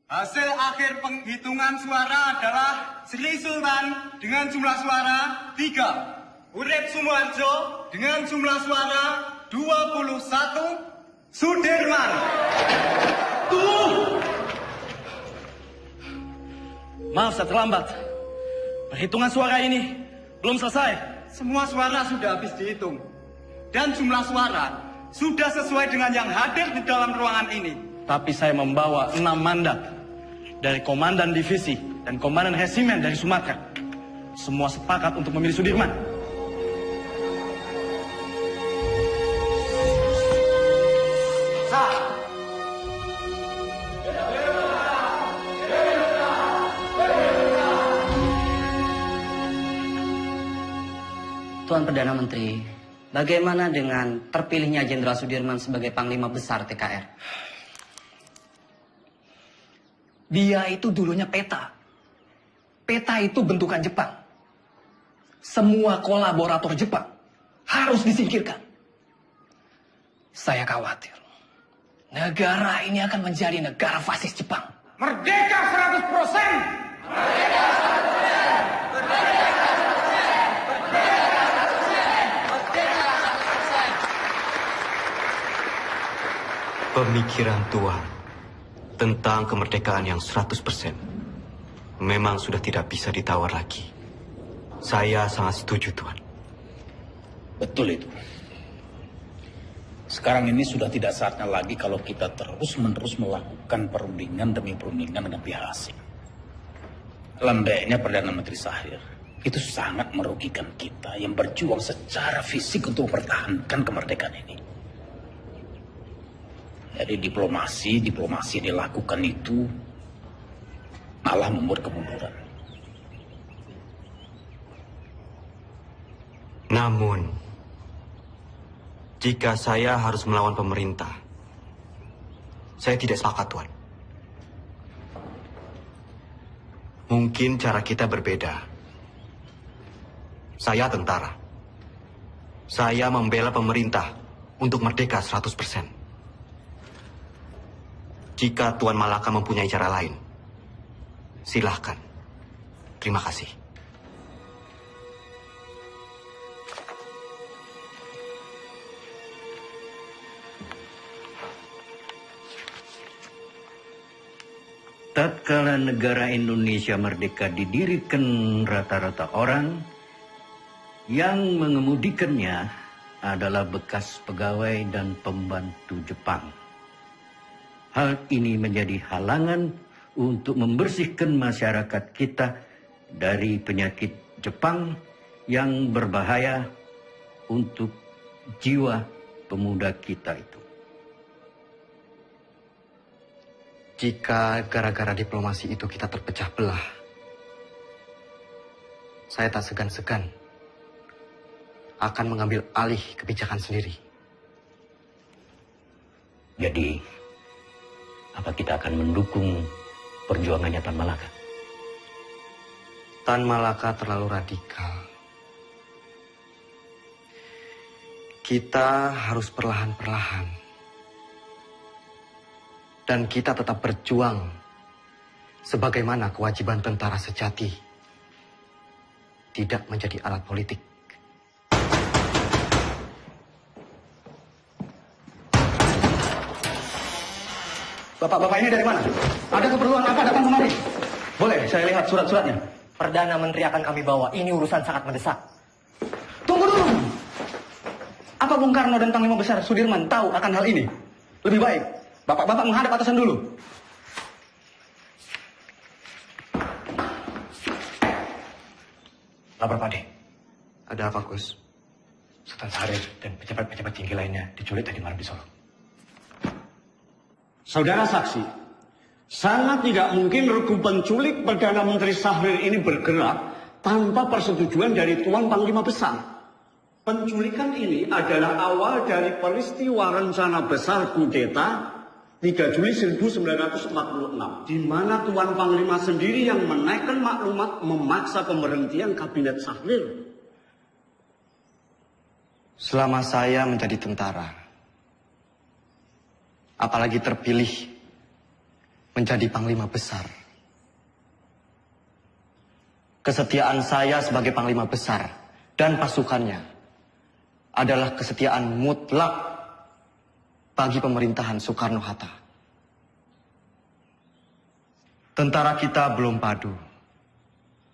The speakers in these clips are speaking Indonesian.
Hasil akhir penghitungan suara adalah Sri Sultan dengan jumlah suara 3. Urip Sumoharjo dengan jumlah suara 21. Sudirman. Maaf saya terlambat. Perhitungan suara ini belum selesai. Semua suara sudah habis dihitung. Dan jumlah suara sudah sesuai dengan yang hadir di dalam ruangan ini. Tapi saya membawa 6 mandat dari Komandan Divisi dan Komandan Resimen dari Sumatera. Semua sepakat untuk memilih Sudirman. Tuan Perdana Menteri, bagaimana dengan terpilihnya Jenderal Sudirman sebagai Panglima Besar TKR? Dia itu dulunya peta. Peta itu bentukan Jepang. Semua kolaborator Jepang harus disingkirkan. Saya khawatir negara ini akan menjadi negara fasis Jepang. Merdeka 100%! Merdeka 100%! Merdeka 100%! Pemikiran Tuan tentang kemerdekaan yang 100% memang sudah tidak bisa ditawar lagi. Saya sangat setuju, Tuan. Betul itu. Sekarang ini sudah tidak saatnya lagi kalau kita terus-menerus melakukan perundingan demi perundingan dengan pihak asing. Landainya Perdana Menteri Sahrir itu sangat merugikan kita yang berjuang secara fisik untuk mempertahankan kemerdekaan ini. Jadi diplomasi yang dilakukan itu malah membuat kemunduran. Namun, jika saya harus melawan pemerintah, saya tidak sepakat, Tuan. Mungkin cara kita berbeda. Saya tentara. Saya membela pemerintah untuk merdeka 100%. Jika Tuan Malaka mempunyai cara lain, silahkan. Terima kasih. Tatkala negara Indonesia merdeka didirikan rata-rata orang yang mengemudikannya adalah bekas pegawai dan pembantu Jepang. Hal ini menjadi halangan untuk membersihkan masyarakat kita dari penyakit Jepang yang berbahaya untuk jiwa pemuda kita itu. Jika gara-gara diplomasi itu kita terpecah belah, saya tak segan-segan akan mengambil alih kebijakan sendiri. Jadi, apa kita akan mendukung perjuangannya Tan Malaka? Tan Malaka terlalu radikal. Kita harus perlahan-perlahan. Dan kita tetap berjuang sebagaimana kewajiban tentara sejati. Tidak menjadi alat politik. Bapak-bapak ini dari mana? Ada keperluan apa datang kemari? Boleh saya lihat surat-suratnya? Perdana Menteri akan kami bawa. Ini urusan sangat mendesak. Tunggu dulu. Apa Bung Karno dan Panglima Besar Sudirman tahu akan hal ini? Lebih baik Bapak-bapak menghadap atasan dulu. Lapor Pak De. Ada apa, Gus? Sultan Syarif dan pejabat-pejabat tinggi lainnya diculik tadi malam di Solo. Saudara saksi, sangat tidak mungkin regu penculik Perdana Menteri Sahrir ini bergerak tanpa persetujuan dari Tuan Panglima Besar. Penculikan ini adalah awal dari peristiwa rencana besar kudeta 3 Juli 1946, di mana Tuan Panglima sendiri yang menaikkan maklumat memaksa pemberhentian Kabinet Sahrir. Selama saya menjadi tentara, apalagi terpilih menjadi panglima besar. Kesetiaan saya sebagai panglima besar dan pasukannya adalah kesetiaan mutlak bagi pemerintahan Soekarno-Hatta. Tentara kita belum padu.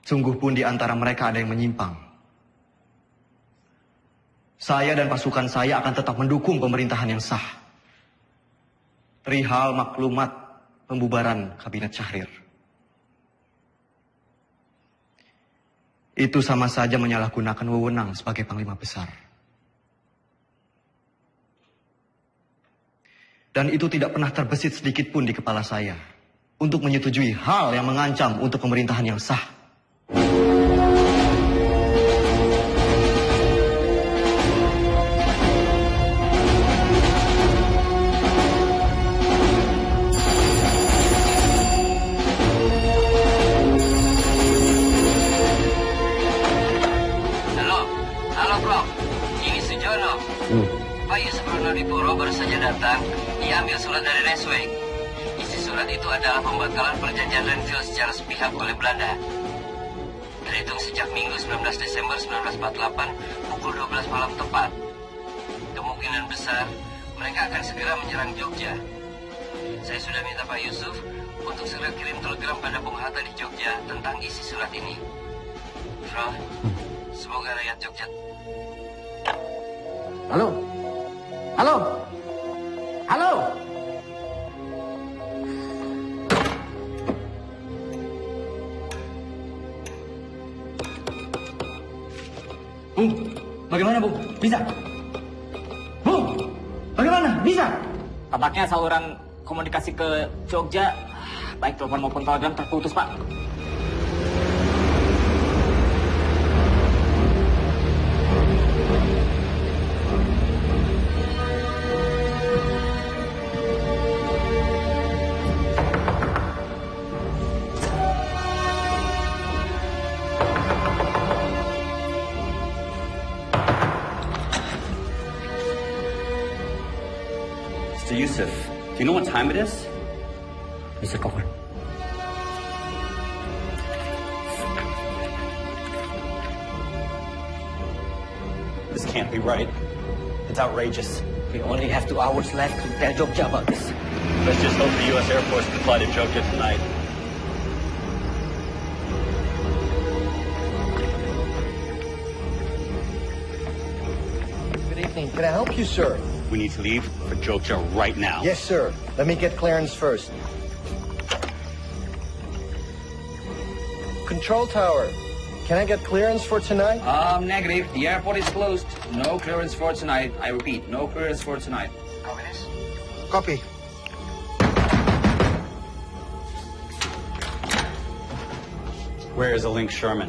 Sungguh pun di antara mereka ada yang menyimpang. Saya dan pasukan saya akan tetap mendukung pemerintahan yang sah. Perihal maklumat pembubaran Kabinet Syahrir. Itu sama saja menyalahgunakan wewenang sebagai panglima besar. Dan itu tidak pernah terbesit sedikit pun di kepala saya untuk menyetujui hal yang mengancam untuk pemerintahan yang sah. Halo bro, ini Sujono. Pak Yusuf Pronodipuro baru saja datang. Dia ambil surat dari Resweg. Isi surat itu adalah pembatalan perjanjian Renville secara sepihak oleh Belanda. Terhitung sejak Minggu 19 Desember 1948 pukul 12 malam tepat. Kemungkinan besar mereka akan segera menyerang Jogja. Saya sudah minta Pak Yusuf untuk segera kirim telegram pada Bung Hatta di Jogja tentang isi surat ini. Bro, semoga rakyat Jogja. Halo? Halo? Halo? Bung, bagaimana Bung? Bisa? Bung, bagaimana? Bisa? Tampaknya saluran komunikasi ke Jogja, baik telepon maupun telegram terputus, Pak. Mr. Yusuf, do you know what time it is? Mr. Cochran. This can't be right. It's outrageous. We only have 2 hours left to tell Jogja about this. Let's just hope the U.S. Air Force can fly to Jogja tonight. Good evening. Can I help you, sir? We need to leave for Jogja right now. Yes, sir. Let me get clearance first. Control tower. Can I get clearance for tonight? Negative. The airport is closed. No clearance for tonight. I repeat, no clearance for tonight. Copy this? Copy. Where is a Link Sherman?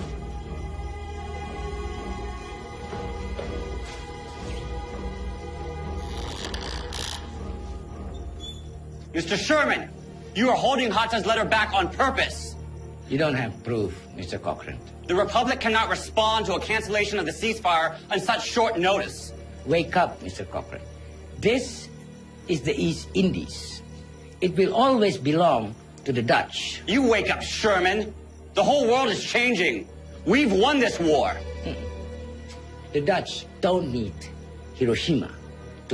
Mr. Sherman, you are holding Hatta's letter back on purpose. You don't have proof, Mr. Cochran. The Republic cannot respond to a cancellation of the ceasefire on such short notice. Wake up, Mr. Cochran. This is the East Indies. It will always belong to the Dutch. You wake up, Sherman. The whole world is changing. We've won this war. The Dutch don't need Hiroshima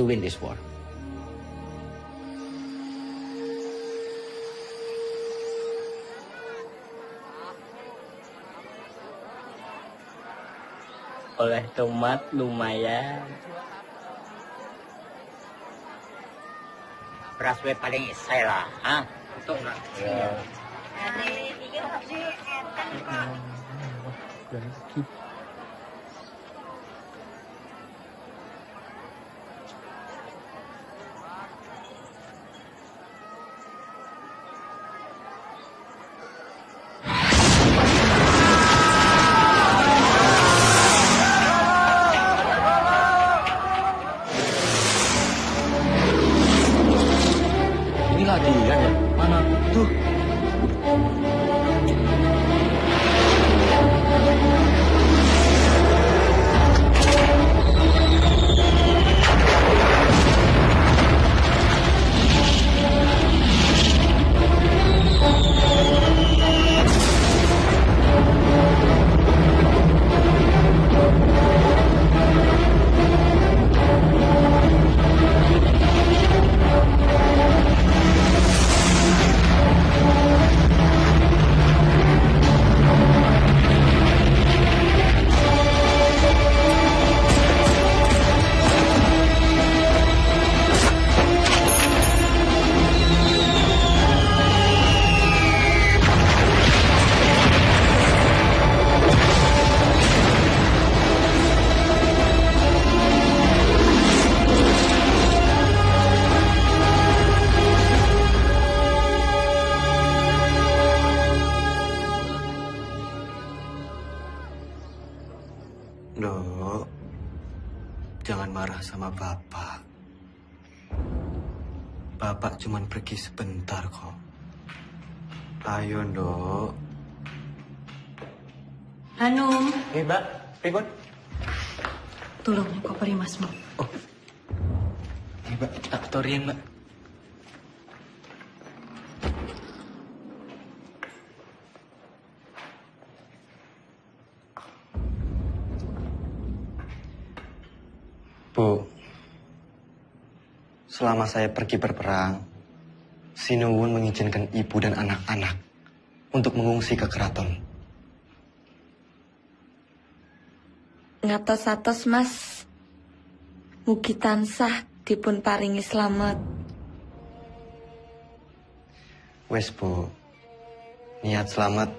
to win this war. Oleh tomat lumayan. Beras gue paling isai lah, ah. Untuk Ya. Ini latihan ya? Mana? Tuh. Nduk, jangan marah sama Bapak. Bapak cuman pergi sebentar kok. Ayo, Nduk. Hanum. Mbak, pripun? Tolong koperi Masmu. Mbak, tak torian, Mbak. Bu, selama saya pergi berperang, Sinuwun mengizinkan ibu dan anak-anak untuk mengungsi ke keraton. Ngatos-atos Mas, mugi tansah dipun paringi slamet. Wes, Bu, niat selamat,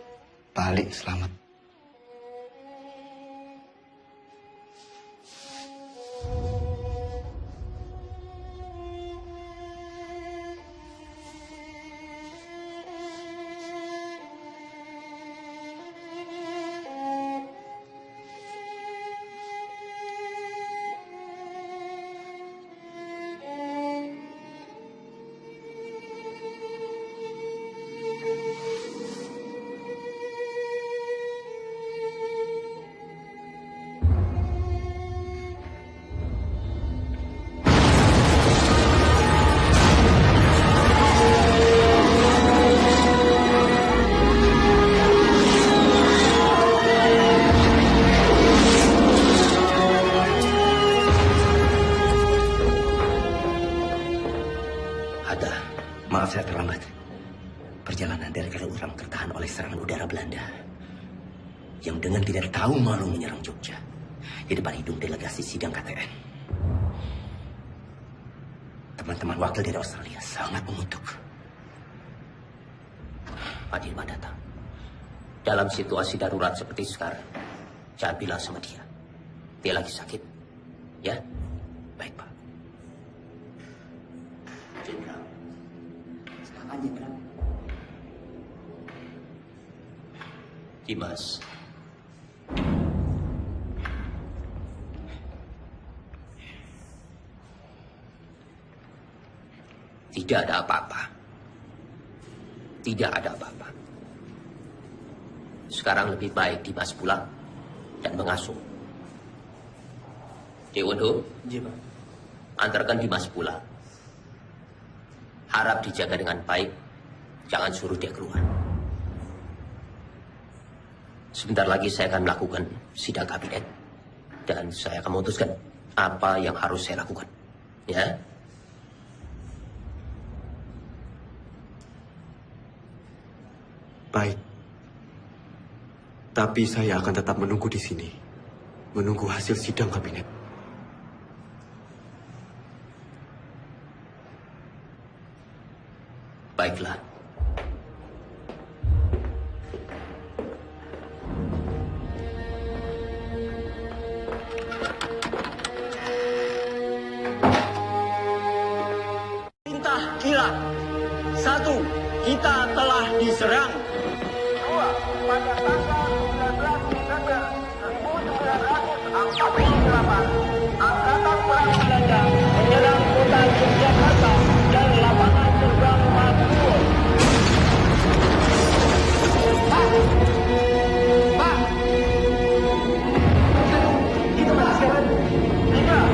balik selamat. Maaf saya terlambat. Perjalanan dari Kaliurang tertahan oleh serangan udara Belanda yang dengan tidak tahu malu menyerang Jogja di depan hidung delegasi sidang KTN. Teman-teman wakil dari Australia sangat mengutuk. Pak Dirman datang. Dalam situasi darurat seperti sekarang, jangan bilang sama dia. Dia lagi sakit. Ya? Baik, Pak. Jenderal. Silakan, Jenderal. Dimas. Tidak ada apa-apa. Tidak ada apa-apa. Sekarang lebih baik Dimas pulang dan mengasuh. Dewondo, antarkan Dimas pulang. Harap dijaga dengan baik. Jangan suruh dia keluar. Sebentar lagi saya akan melakukan sidang kabinet. Dan saya akan memutuskan apa yang harus saya lakukan. Ya? Baik. Tapi saya akan tetap menunggu di sini. Menunggu hasil sidang kabinet. Baiklah. Perintah kilat. 1. Kita telah diserang. 2. Pada tanggal 19 Desember 1948, Angkatan Perang Belanda menyerang kota Yogyakarta dan lapangan terbang Madiun. Pak! Itu masih tidak.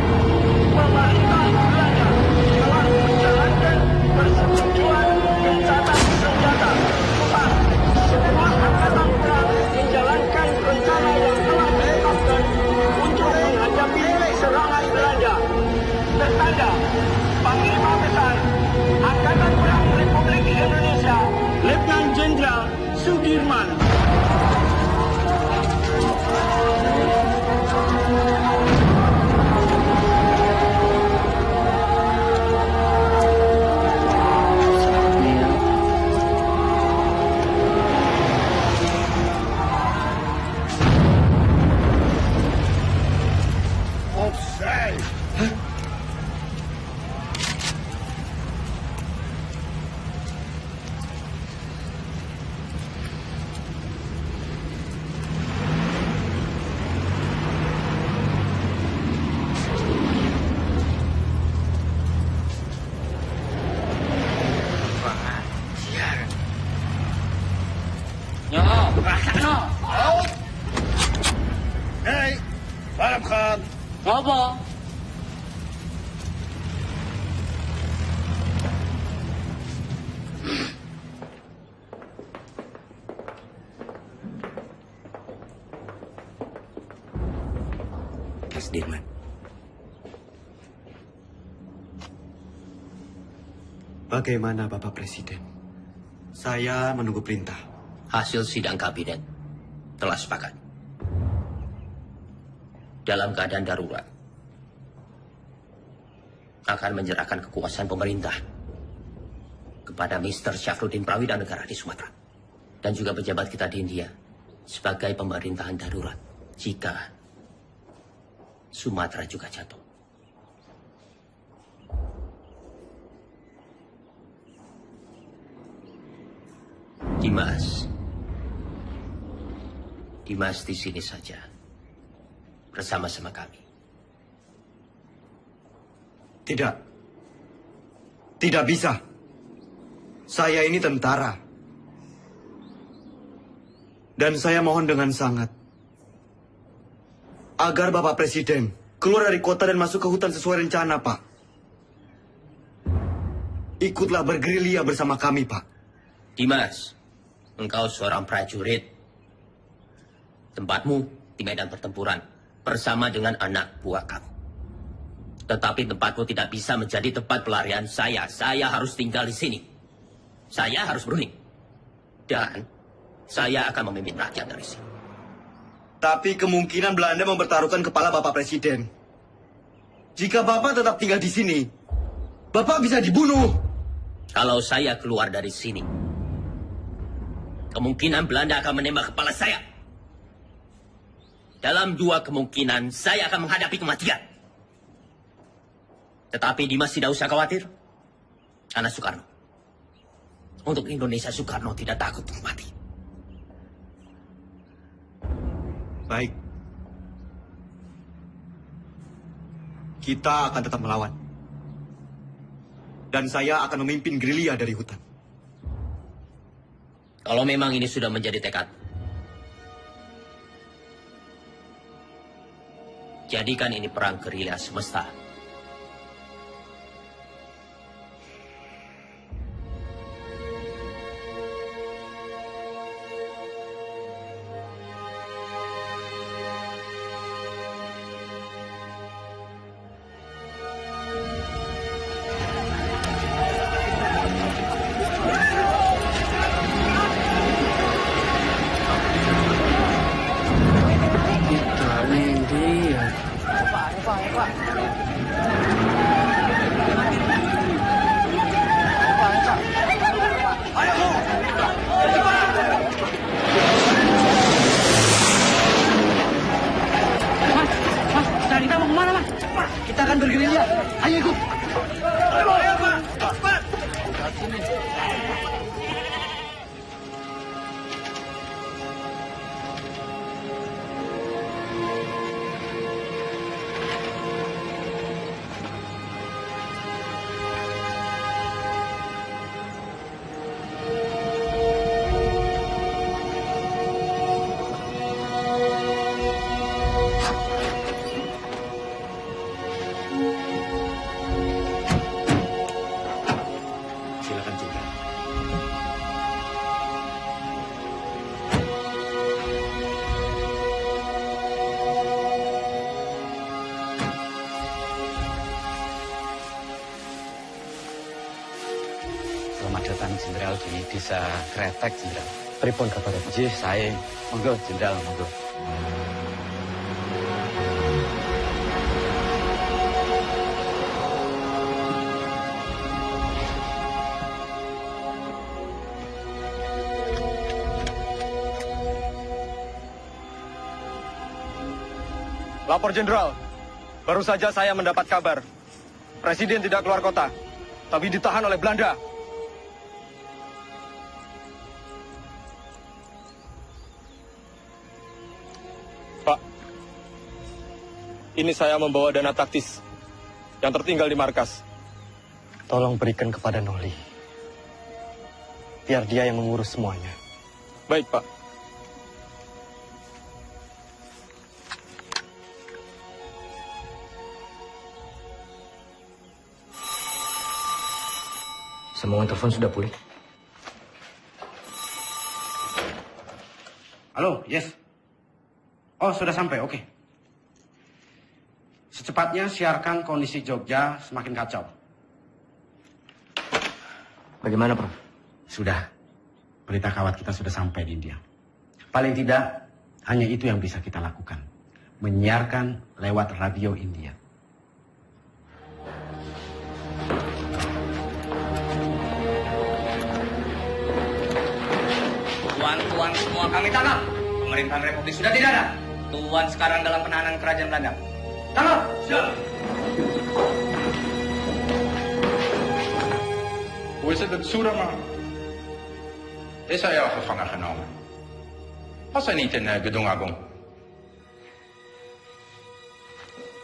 Pemerintah Belanda telah menjalankan persetujuan gencatan senjata. Pak, semua angkatan perang menjalankan rencana yang telah ditetapkan untuk menghadapi serangan Belanda. Tertanda, Panglima Besar Angkatan Perang Republik Indonesia, Letnan Jenderal Sudirman. Hei, Arab Khan. Apa? Mas Dirman. Bagaimana Bapak Presiden? Saya menunggu perintah. Hasil sidang kabinet telah sepakat. Dalam keadaan darurat, akan menyerahkan kekuasaan pemerintah kepada Mr. Syafruddin Prawira Negara di Sumatera. Dan juga pejabat kita di India sebagai pemerintahan darurat jika Sumatera juga jatuh. Dimas di sini saja bersama-sama kami. Tidak. Tidak bisa. Saya ini tentara. Dan saya mohon dengan sangat agar Bapak Presiden keluar dari kota dan masuk ke hutan sesuai rencana, Pak. Ikutlah bergerilya bersama kami, Pak. Dimas, engkau seorang prajurit. Tempatmu di medan pertempuran bersama dengan anak buah kamu. Tetapi tempatmu tidak bisa menjadi tempat pelarian saya. Saya harus tinggal di sini. Saya harus berunding. Dan saya akan memimpin rakyat dari sini. Tapi kemungkinan Belanda mempertaruhkan kepala Bapak Presiden. Jika Bapak tetap tinggal di sini, Bapak bisa dibunuh. Kalau saya keluar dari sini, kemungkinan Belanda akan menembak kepala saya. Dalam dua kemungkinan, saya akan menghadapi kematian. Tetapi Dimas tidak usah khawatir. Karena Soekarno. Untuk Indonesia, Soekarno tidak takut untuk mati. Baik. Kita akan tetap melawan. Dan saya akan memimpin gerilya dari hutan. Kalau memang ini sudah menjadi tekad, jadikan ini perang gerilya semesta. Jenderal di desa Kretek, Jenderal. Pripun kabar? Jih, saya. Monggo, Jenderal, monggo. Lapor Jenderal, baru saja saya mendapat kabar. Presiden tidak keluar kota, tapi ditahan oleh Belanda. Pak, ini saya membawa dana taktis yang tertinggal di markas. Tolong berikan kepada Noli. Biar dia yang mengurus semuanya. Baik, Pak. Sambungan telepon sudah pulih. Halo, yes. Oh, sudah sampai, oke. Secepatnya siarkan kondisi Jogja semakin kacau. Bagaimana, Prof? Sudah. Berita kawat kita sudah sampai di India. Paling tidak, hanya itu yang bisa kita lakukan. Menyiarkan lewat radio India. Tuan-tuan semua kami tangkap. Pemerintahan Republik sudah tidak ada. Tuan sekarang dalam penahanan kerajaan Belanda. Tangkap! Siap! Hoe is het met Soerama? Is hij al gevangen genomen? Was hij niet in Gedung Agung?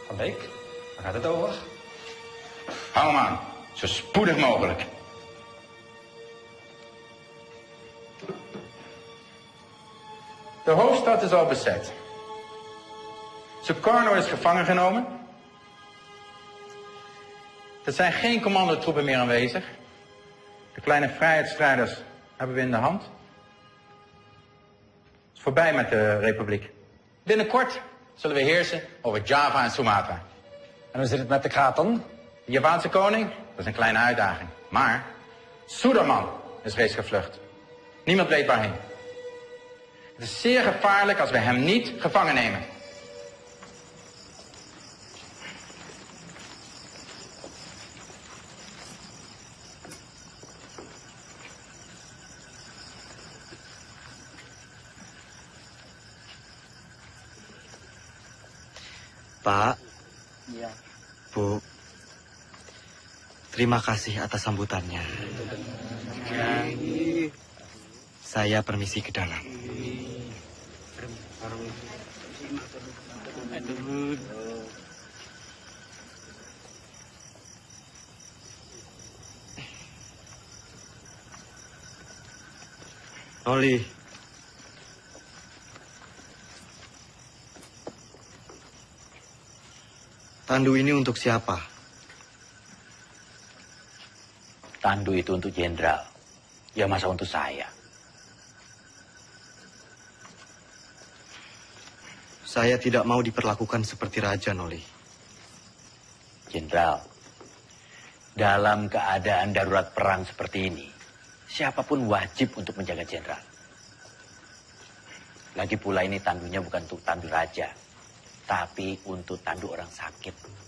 Van Beek, waar gaat het over? Hou hem aan, zo spoedig mogelijk. De hoofdstad is al bezet. Sukarno is gevangen genomen. Er zijn geen commandotroepen meer aanwezig. De kleine vrijheidsstrijders hebben we in de hand. Het is voorbij met de republiek. Binnenkort zullen we heersen over Java en Sumatra. En hoe zit het met de kraton? De Javaanse koning? Dat is een kleine uitdaging. Maar Suderman is reeds gevlucht. Niemand weet waarheen. Het is zeer gevaarlijk als we hem niet gevangen nemen. Pak, Iya. Bu, terima kasih atas sambutannya. Saya permisi ke dalam. Oli, tandu ini untuk siapa? Tandu itu untuk jenderal. Ya masa untuk saya. Saya tidak mau diperlakukan seperti raja, Noli. Jenderal, dalam keadaan darurat perang seperti ini, siapapun wajib untuk menjaga jenderal. Lagi pula ini tandunya bukan untuk tandu raja, tapi untuk tandu orang sakit.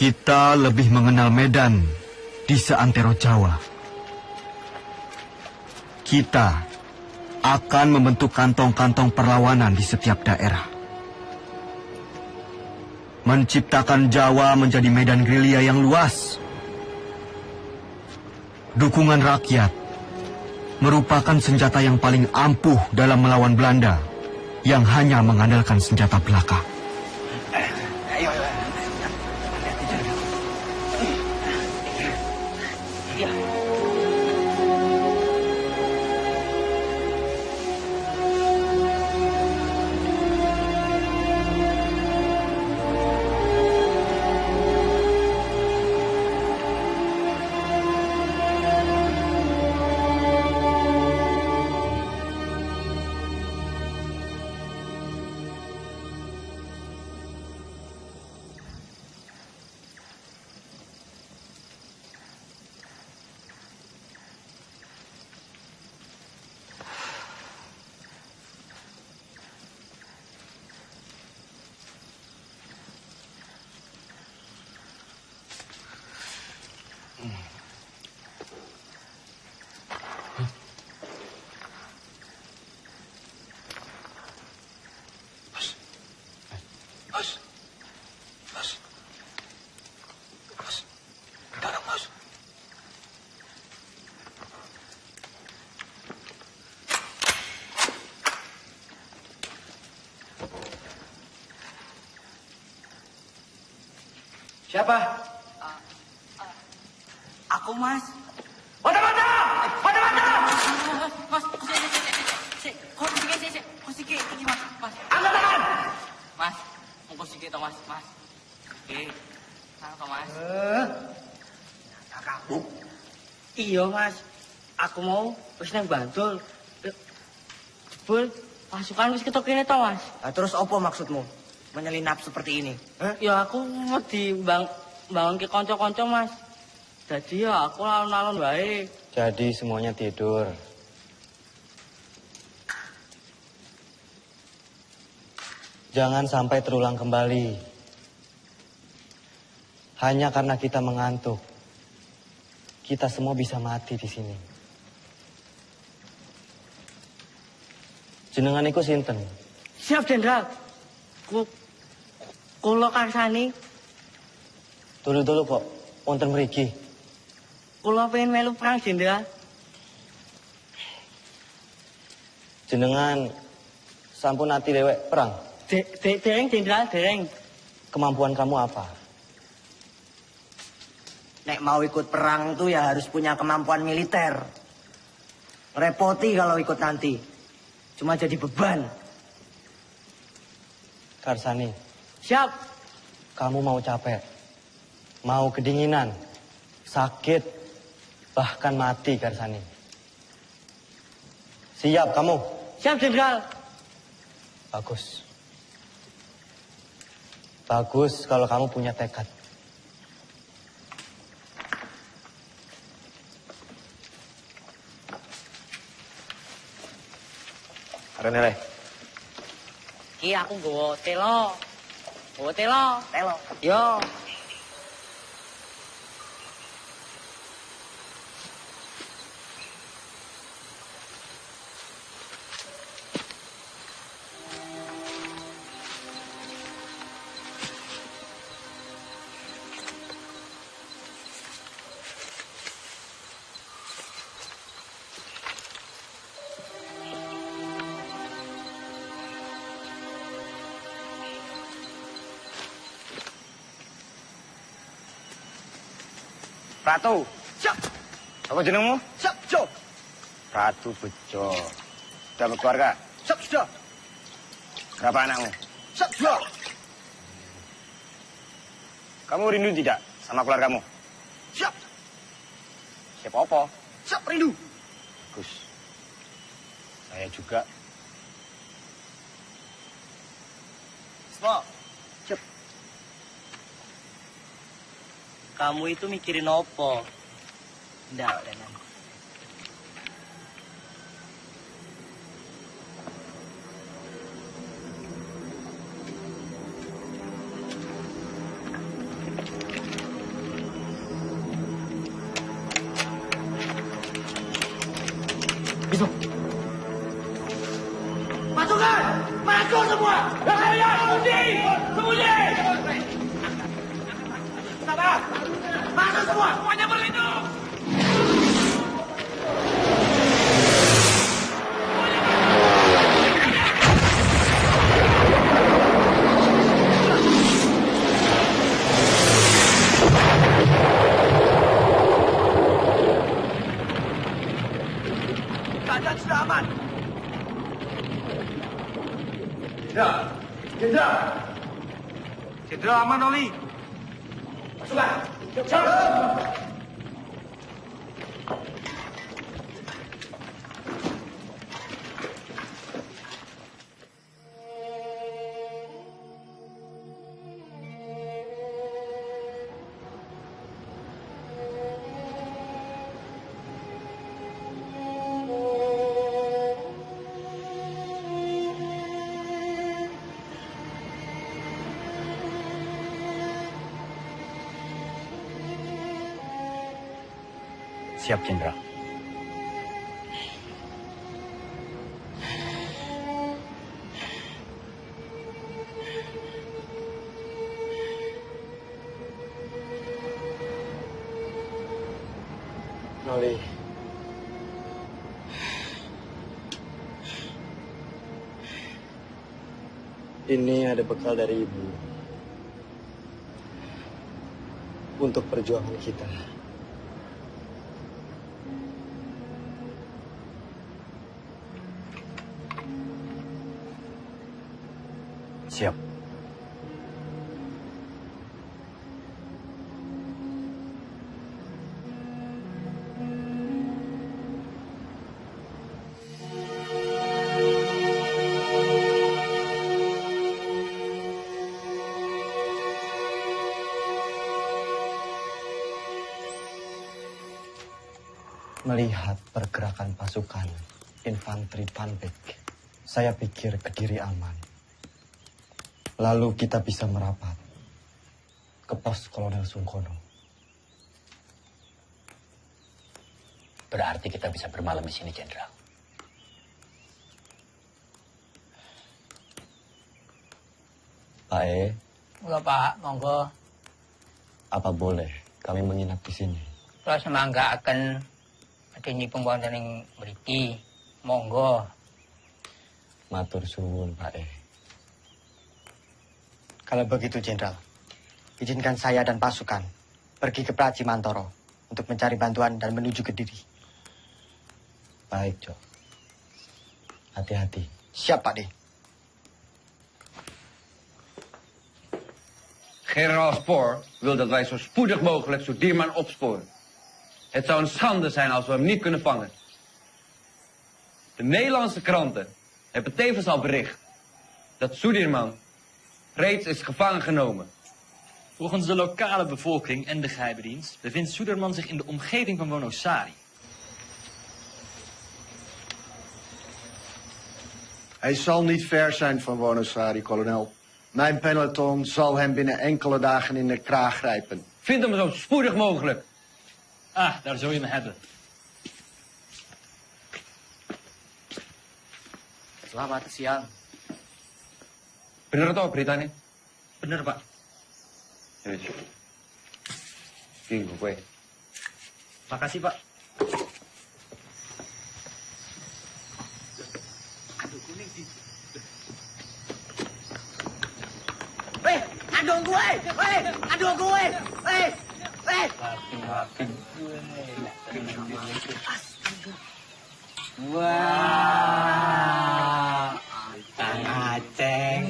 Kita lebih mengenal Medan di seantero Jawa. Kita akan membentuk kantong-kantong perlawanan di setiap daerah. Menciptakan Jawa menjadi medan gerilya yang luas. Dukungan rakyat merupakan senjata yang paling ampuh dalam melawan Belanda yang hanya mengandalkan senjata belaka. Siapa? Aku, Mas. Mata-mata! Mata-mata! Iki mas. Angkat tangan! Mas, monggo sikit to mas. Oke. Apa mas? Kakakku. Iya mas. Aku mau wis nang Bantul. Jebul pasukan wis ketok kene to mas. Terus apa maksudmu? Menyelinap seperti ini? Ya aku wedi bangun ke kanca-kanca mas. Jadi ya aku alon-alon wae. Jadi semuanya tidur. Jangan sampai terulang kembali. Hanya karena kita mengantuk, kita semua bisa mati di sini. Jenengan iku sinten? Siap, Jenderal. Kula karsani. Dulu kok, wonten mriki. Kula pengen melu perang, Jenderal. Jenengan sampun ati dewek perang? Dereng, Jenderal, dereng. Kemampuan kamu apa? Nek mau ikut perang tuh ya harus punya kemampuan militer. Repoti kalau ikut nanti. Cuma jadi beban. Karsani. Siap. Kamu mau capek, mau kedinginan, sakit, bahkan mati, Karsani. Siap kamu? Siap, Jenderal. Bagus. Bagus kalau kamu punya tekad. Renele. Iki aku nggawa telo. Telo. Yo. Ratu. Siap. Apa jenengmu? Siap, Jo. Ratu Bejo. Sudah berkeluarga? Siap, sudah. Berapa anakmu? Siap, sudah. Kamu rindu tidak sama keluargamu? Siap. Siap apa? Siap, rindu. Bagus. Saya juga. Semua. Kamu itu mikirin apa? Nggak, Renan. Bisa. Pasukan! Masuk semua! Kalian sembunyi! Sabar! Masuk semua! Semuanya berlindung! Keadaan sudah aman. Jenderal! Jenderal aman, Oli. Pasukan! Siap! Siap, Jenderal. Noli. Ini ada bekal dari Ibu. Untuk perjuangan kita. Siap. Melihat pergerakan pasukan infanteri Panpek, saya pikir Kediri aman. Lalu kita bisa merapat ke pos Kolonel Sungkono. Berarti kita bisa bermalam di sini, Jenderal. Pak E, Enggak, Pak. Monggo. apa boleh kami menginap di sini? Kalau semangga akan adanya pembuatan yang beriki. Monggo. Matur suwun, Pak E. Kalau begitu, Jenderal, izinkan saya dan pasukan pergi ke Praji Mantoro untuk mencari bantuan dan menuju Kediri. Baik, Jo. Hati-hati. Siap, Pak D. Generaal Spoor wil dat wij zo spoedig mogelijk Sudirman opsporen. Het zou een schande zijn als we hem niet kunnen vangen. De Nederlandse kranten hebben tevens al bericht dat Sudirman reeds is gevangen genomen. Volgens de lokale bevolking en de geheime bevindt Sudirman zich in de omgeving van Wonosari. Hij zal niet ver zijn van Wonosari, kolonel. Mijn peloton zal hem binnen enkele dagen in de kraag grijpen. Vind hem zo spoedig mogelijk. Ah, daar zul je me hebben. Selamat siang. Bener toh beritanya? Bener, Pak. Bingung gue. Makasih, Pak. Aduh gue! Aduh gue! Wah, Kang Aceng,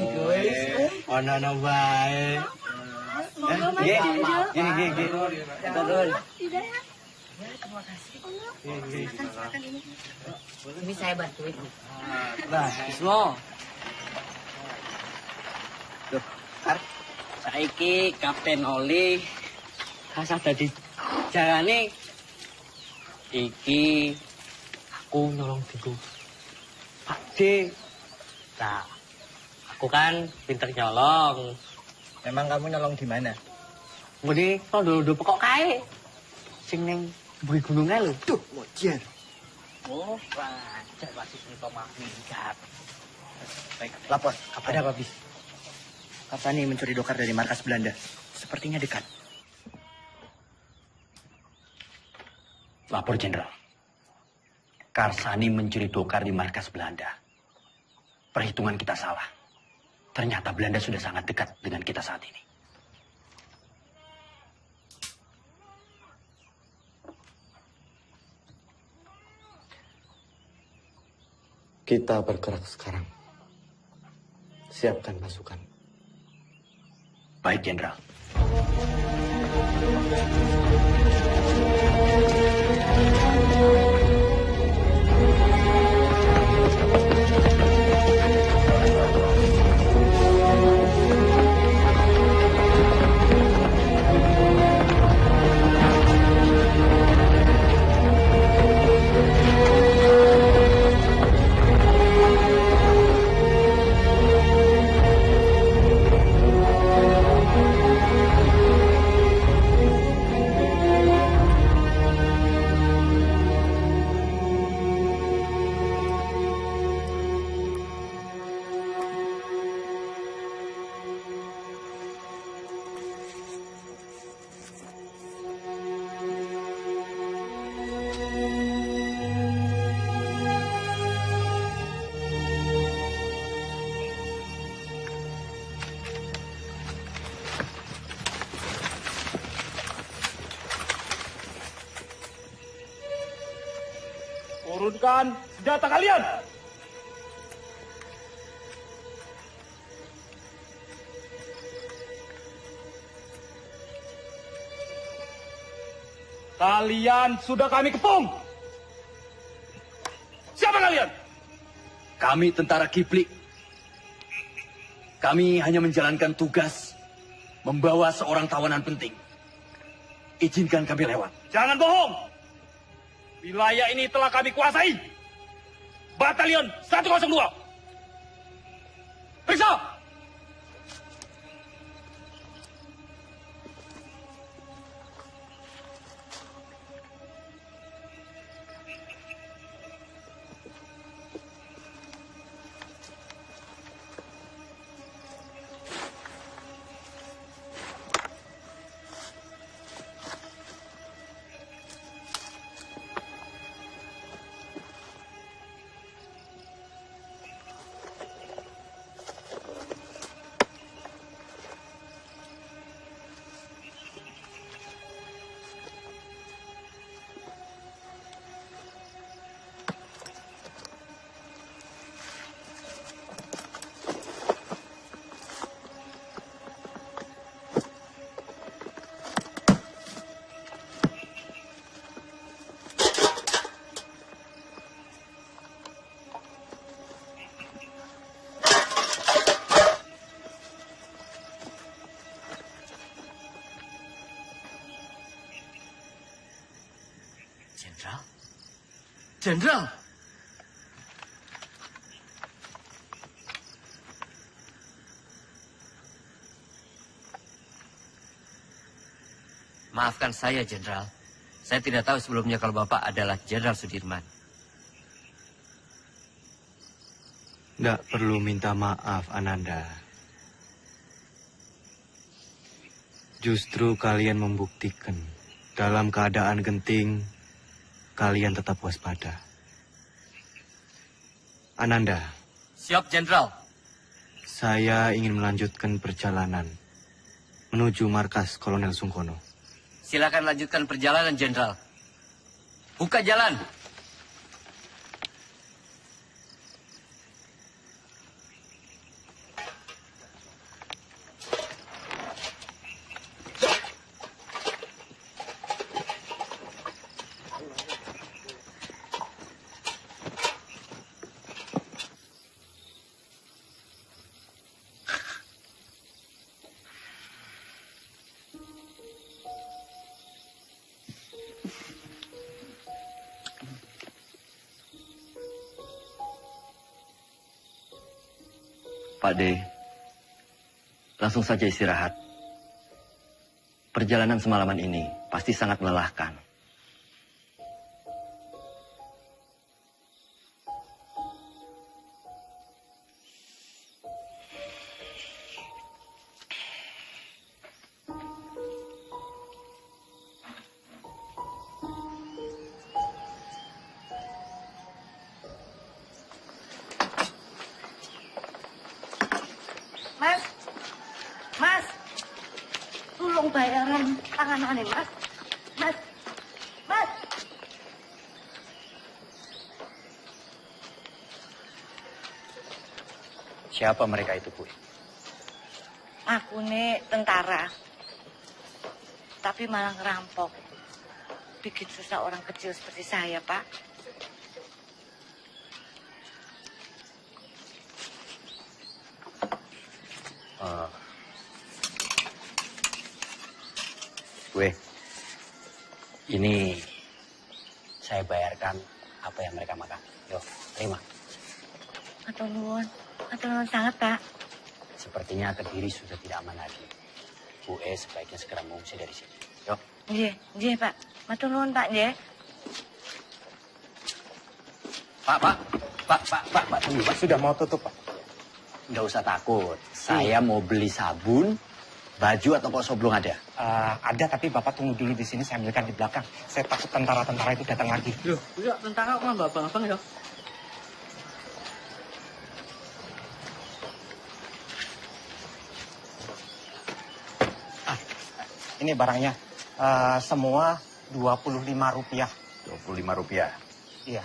ono bae. Gini. Turun. Terima kasih. Silakan ini. Ini saya bantuin. Nah, Bismo. Duh, saiki Kapten Oli kasah dadi jarane iki aku nolong diku Pak D. Nah, aku kan pinter nyolong. Memang kamu nyolong di mana? Mudi tondo pokok kae. Sing ning buri gununge lho. Tuh, mojer. Oh, pancet wasit niku mah minggat. Baik, lapor. Ada apa, Bis? Karsani mencuri dokar dari markas Belanda. Sepertinya dekat. Lapor, Jenderal. Karsani mencuri dokar di markas Belanda. Perhitungan kita salah. Ternyata Belanda sudah sangat dekat dengan kita saat ini. Kita bergerak sekarang. Siapkan pasukan. Baik, Jenderal. Turunkan senjata kalian! Kalian sudah kami kepung. Siapa kalian? Kami tentara Kipli. Kami hanya menjalankan tugas membawa seorang tawanan penting. Izinkan kami lewat. Jangan bohong. Wilayah ini telah kami kuasai. Batalion 102. Periksa. Jenderal. Maafkan saya, Jenderal. Saya tidak tahu sebelumnya kalau Bapak adalah Jenderal Sudirman. Nggak perlu minta maaf, Ananda. Justru kalian membuktikan dalam keadaan genting, kalian tetap waspada. Ananda. Siap, Jenderal. Saya ingin melanjutkan perjalanan menuju markas Kolonel Sungkono. Silakan lanjutkan perjalanan, Jenderal. Buka jalan. Pak D, langsung saja istirahat. Perjalanan semalaman ini pasti sangat melelahkan. Mas, tolong bayaran tanganannya, Mas. Mas. Siapa mereka itu, Bu? Aku nih tentara, tapi malah ngerampok. Bikin susah orang kecil seperti saya, Pak. Gue, ini saya bayarkan apa yang mereka makan. Yuk, terima. Atau nuwun sangat, Pak. Sepertinya Kediri sudah tidak aman lagi. Bu sebaiknya segera mengungsi dari sini. Yuk. Nggih, Pak. Matur nuwun, Pak, nggih. Pak, tunggu, Pak. Sudah mau tutup, Pak. Nggak usah takut. Saya mau beli sabun, baju atau kok belum ada? Ada, tapi Bapak tunggu dulu di sini, saya ambilkan di belakang. Saya takut tentara-tentara itu datang lagi. Loh, enggak, tentara kok nggak abang-abang ya? Ini barangnya, semua Rp25. Rp25? Iya.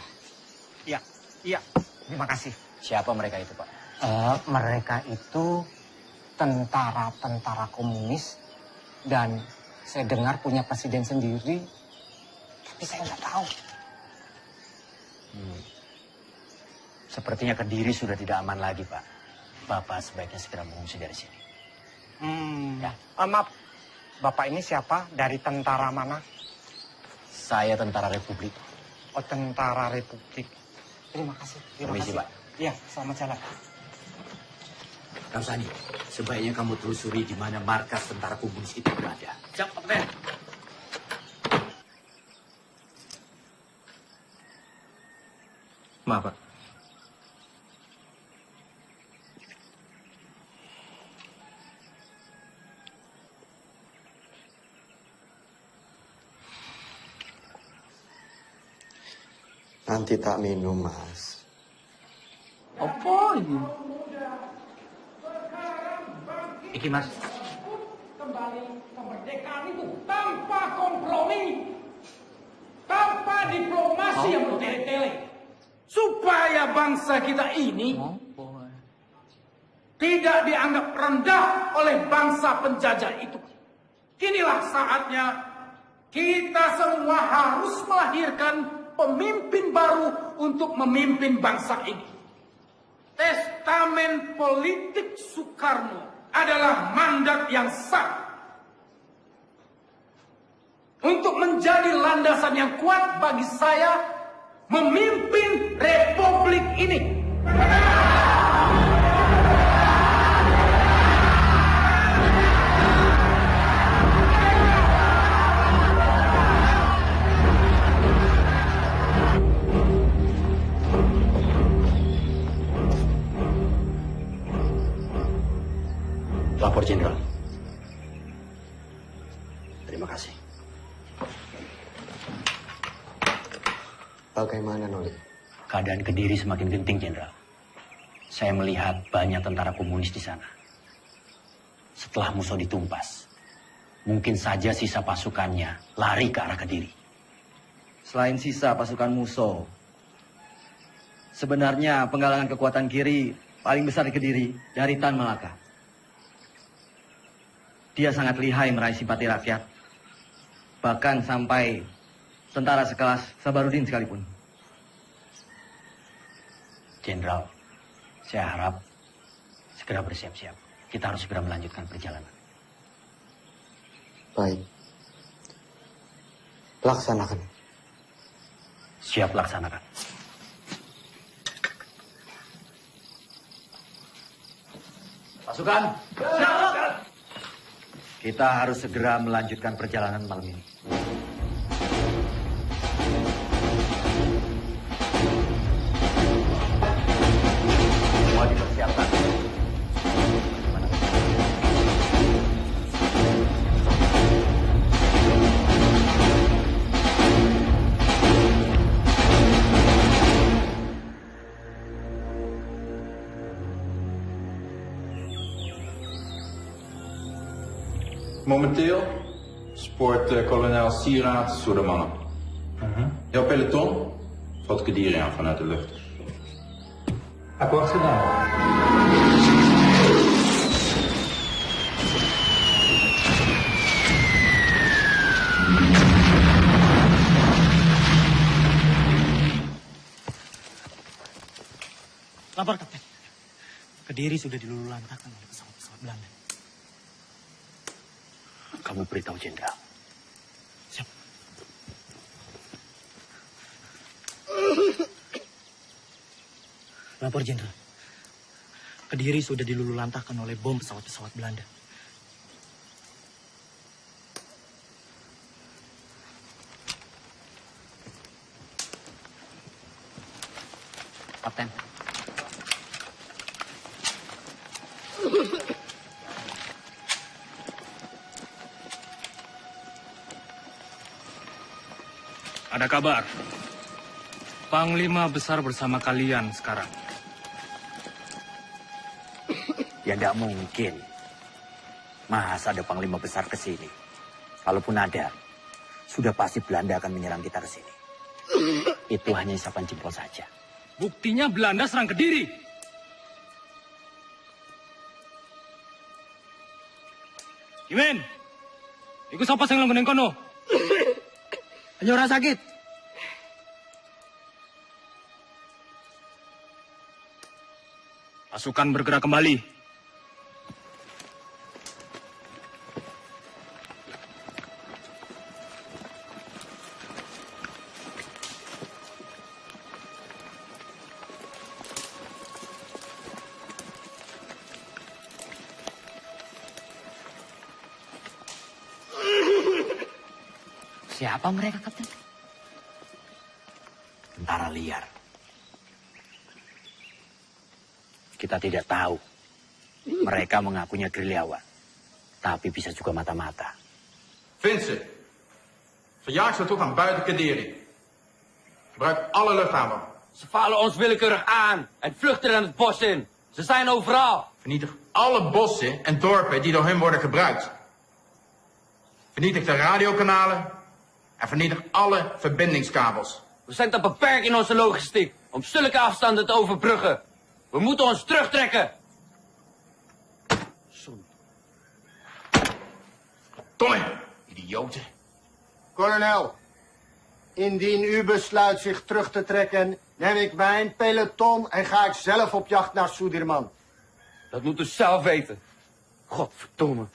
Terima kasih. Siapa mereka itu, Pak? Mereka itu tentara-tentara komunis dan saya dengar punya presiden sendiri. Tapi saya nggak tahu. Sepertinya Kediri sudah tidak aman lagi, Pak. Bapak sebaiknya segera mengungsi dari sini. Ya. Maaf, Bapak ini siapa? Dari tentara mana? Saya tentara Republik. Oh, tentara Republik. Terima kasih. Permisi, Pak. Iya, selamat jalan. Karsani, sebaiknya kamu telusuri di mana markas tentara komunis itu berada. Siap, Kapten. Maaf, Pak. Nanti tak minum, Mas. Apa ini? Iki, Mas. Kembali kemerdekaan itu tanpa kompromi, tanpa diplomasi yang bertele-tele, supaya bangsa kita ini tidak dianggap rendah oleh bangsa penjajah itu. Inilah saatnya kita semua harus melahirkan pemimpin baru untuk memimpin bangsa ini. Testamen politik Soekarno adalah mandat yang sah untuk menjadi landasan yang kuat bagi saya memimpin republik ini. Lapor Jenderal. Terima kasih. Bagaimana, Noli? Keadaan Kediri semakin genting, Jenderal. Saya melihat banyak tentara komunis di sana. Setelah Musso ditumpas, mungkin saja sisa pasukannya lari ke arah Kediri. Selain sisa pasukan Musso, sebenarnya penggalangan kekuatan kiri paling besar di Kediri dari Tan Malaka. Dia sangat lihai meraih simpati rakyat. Bahkan sampai tentara sekelas Sabarudin sekalipun. Jenderal, saya harap segera bersiap-siap. Kita harus segera melanjutkan perjalanan. Baik. Laksanakan. Siap laksanakan. Pasukan. Kita harus segera melanjutkan perjalanan malam ini. Semua dipersiapkan. Momenteel spoort kolonel Sieraad Soedermannen. Jouw peloton valt Kediri aan vanuit de lucht. Akkoord gedaan. Lapor, Kapten. Kediri sudah dilululantakkan oleh pesawat-pesawat Belanda. Kamu beritahu Jenderal. Siap. Lapor, Jenderal. Kediri sudah dilululantakkan oleh bom pesawat-pesawat Belanda. Kapten. Ada kabar. Panglima besar bersama kalian sekarang. Ya tidak mungkin. Masa ada panglima besar ke sini? Kalaupun ada, sudah pasti Belanda akan menyerang kita ke sini. Itu hanya isapan jempol saja. Buktinya Belanda serang Kediri. Kimen, ikut siapa yang langganan kono? Hanya orang sakit. Pasukan bergerak kembali. Siapa mereka, Kapten? Tentara liar. Kita tidak tahu. Mereka mengakunya gerilyawan. Tapi bisa juga mata-mata. Vincent, verjaag ze toe gaan buiten Kaderi. Gebruik alle luchthaven. Ze vallen ons willekeurig aan en vluchten dan het bos in. Ze zijn overal. Vernietig alle bossen en dorpen die door hen worden gebruikt. Vernietig de radiokanalen en vernietig alle verbindingskabels. We zijn te beperkt in onze logistiek om zulke afstanden te overbruggen. We moeten ons terugtrekken. Tommy, idioten. Kolonel, indien u besluit zich terug te trekken, neem ik mijn peloton en ga ik zelf op jacht naar Sudirman. Dat moet u zelf weten. Godverdomme.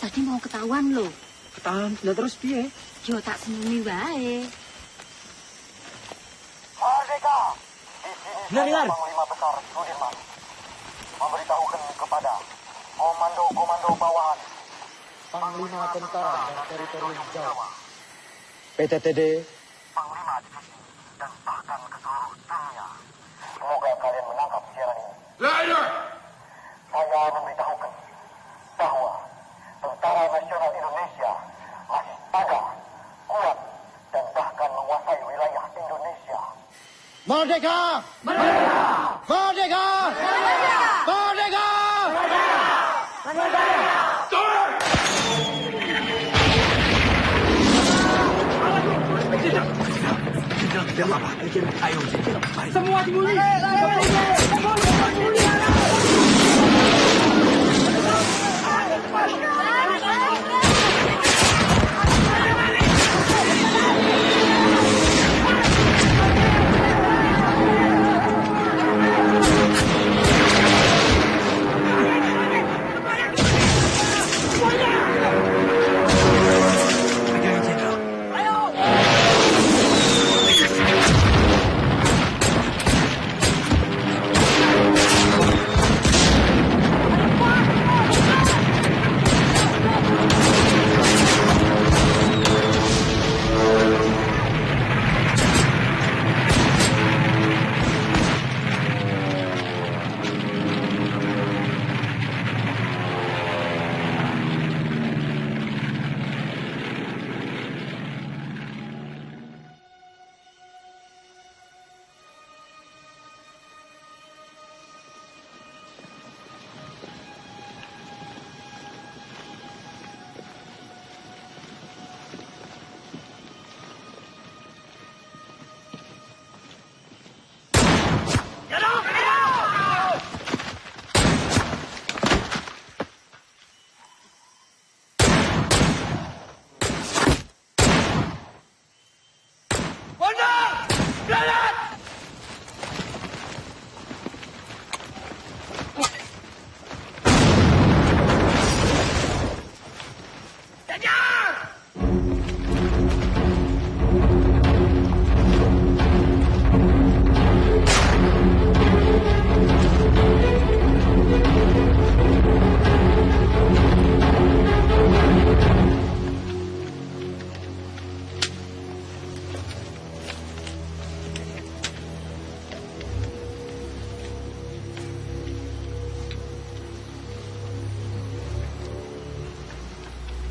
Tadi mau ketahuan loh. Ketahuan, lah terus piye? Yo tak seneni wae. Merdeka! Dengar. Panglima Besar Sudirman memberitahukan kepada komando-komando bawahan Panglima Tentara dan Teritorium Jawa, PTTD, Panglima Divisi, dan bahkan ke seluruh dunia. Semoga kalian menangkap siaran ini. Leider! Saya memberitahukan bahwa Tentara Nasional Indonesia masih ada, kuat, dan bahkan menguasai wilayah Indonesia. Merdeka! Merdeka! Merdeka! Merdeka! Merdeka! Merdeka! Tidak apa-apa. Ayo, semua dimulai.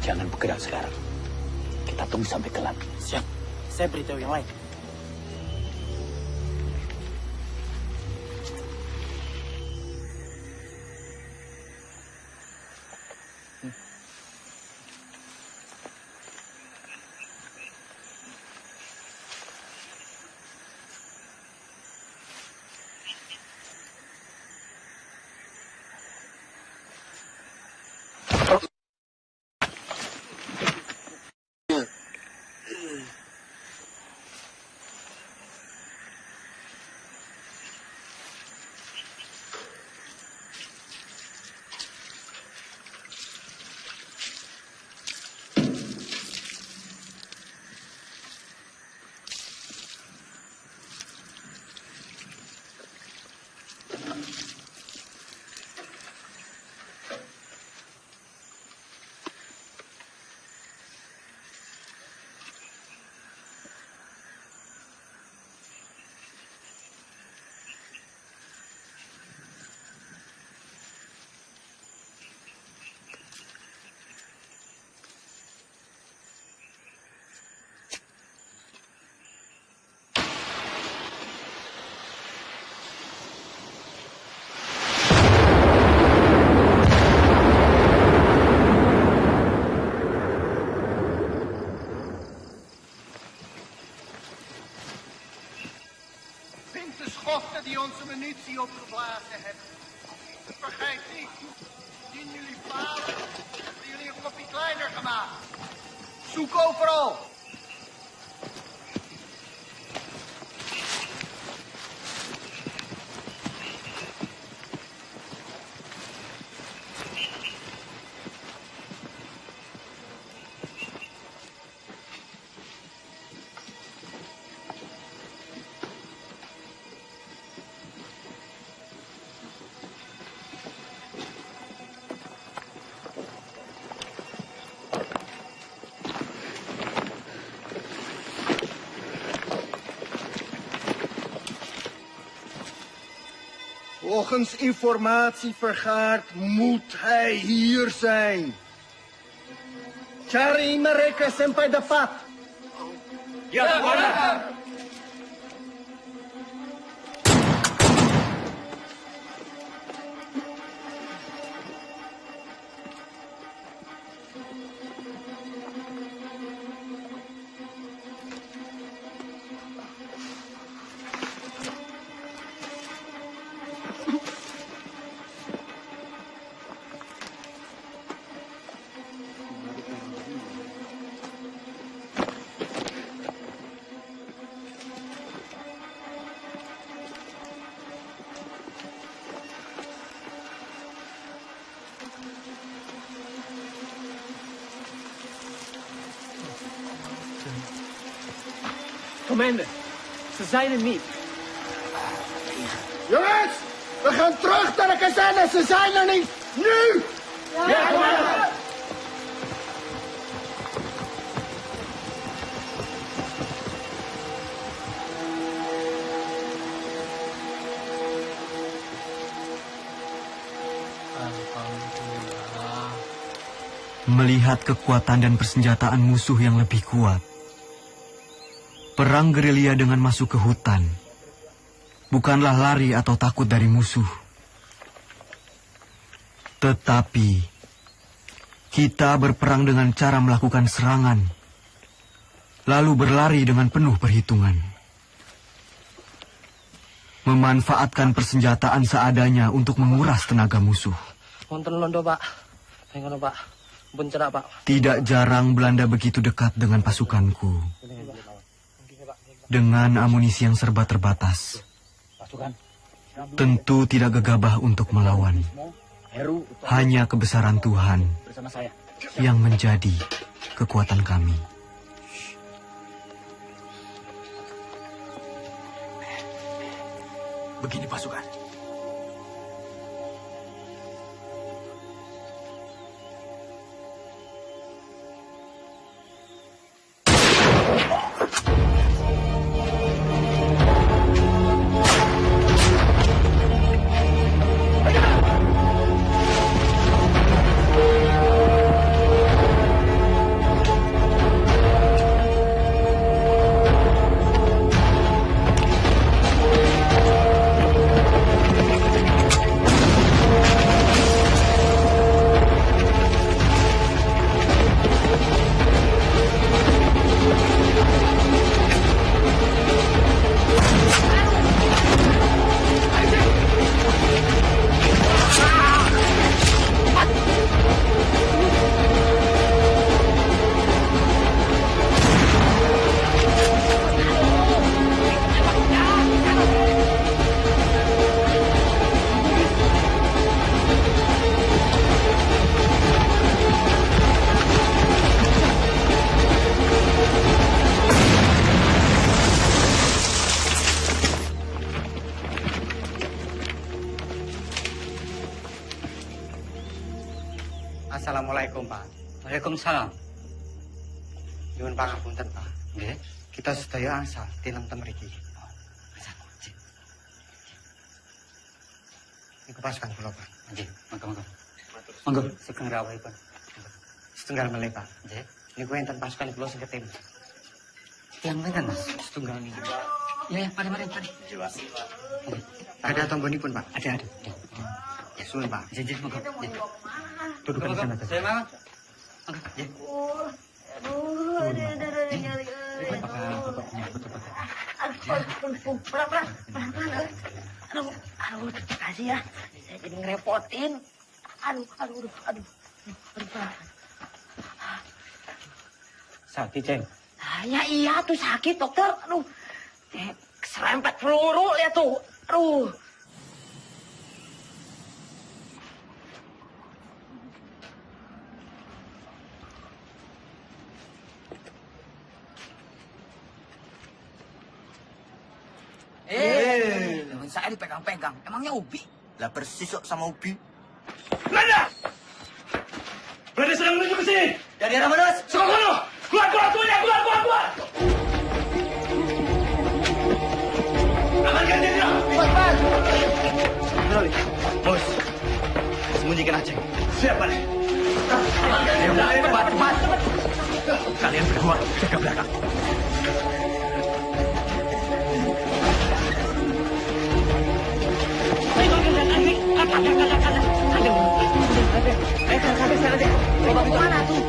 Jangan bergerak sekarang. Kita tunggu sampai gelap. Siap. Saya beritahu yang lain. De schotten die onze munitie opgeblazen hebben. Vergeet niet, indien jullie falen, hebben jullie een kopje kleiner gemaakt. Zoek overal. Volgens informatie vergaard moet hij hier zijn. Cari mereka sampai dapat. Ya, Tuan. Commander, ze zijn er niet. Jongens, we gaan terug naar de kazerne. Ze zijn er niet. Nu! Ja, commander! Melihat kekuatan dan persenjataan musuh yang lebih kuat, perang gerilya dengan masuk ke hutan bukanlah lari atau takut dari musuh. Tetapi kita berperang dengan cara melakukan serangan, lalu berlari dengan penuh perhitungan. Memanfaatkan persenjataan seadanya untuk menguras tenaga musuh. Wonten londo, Pak. Ngono, Pak. Pun cerak, Pak. Tidak jarang Belanda begitu dekat dengan pasukanku. Dengan amunisi yang serba terbatas, tentu tidak gegabah untuk melawan. Hanya kebesaran Tuhan yang menjadi kekuatan kami. Begini pasukan. Assalamualaikum, Pak. Waalaikumsalam. Nyuwun pangapunten, Pak. Nggih. Kita sedaya angsal tineng ten mriki. Niku pasukan kula, Pak. Nggih, monggo. Monggo, sugeng rawuhipun. Setunggal melih, Pak. Nggih. Niku enten pasukan kula sing ketim. Yang pinten, Mas? Setunggal niki. Ya, mari. Ada tombonipun, Pak. Ada. Ya, suwun, Pak. Janji, monggo. Duduk di sana. Saya mau. Ya. Aduh, terima kasih ya. Saya jadi ngerepotin. Aduh. Sakit, Ceng. Ya iya tuh sakit, dokter. Aduh. Serempet peluru lihat tuh. Aduh. Teman saya dipegang-pegang. Emangnya Ubi? Lah persis kok sama Ubi. Belanda! Belanda sedang menuju ke sini. Dari arah mana, Mas? Sokono! Keluar tuanya! Keluar! Amankan dia, Cepat! Bos, sembunyikan Aceh. Siap, Pak. Amankan dia, cepat! Kalian berdua jaga belakang. Mana tuh?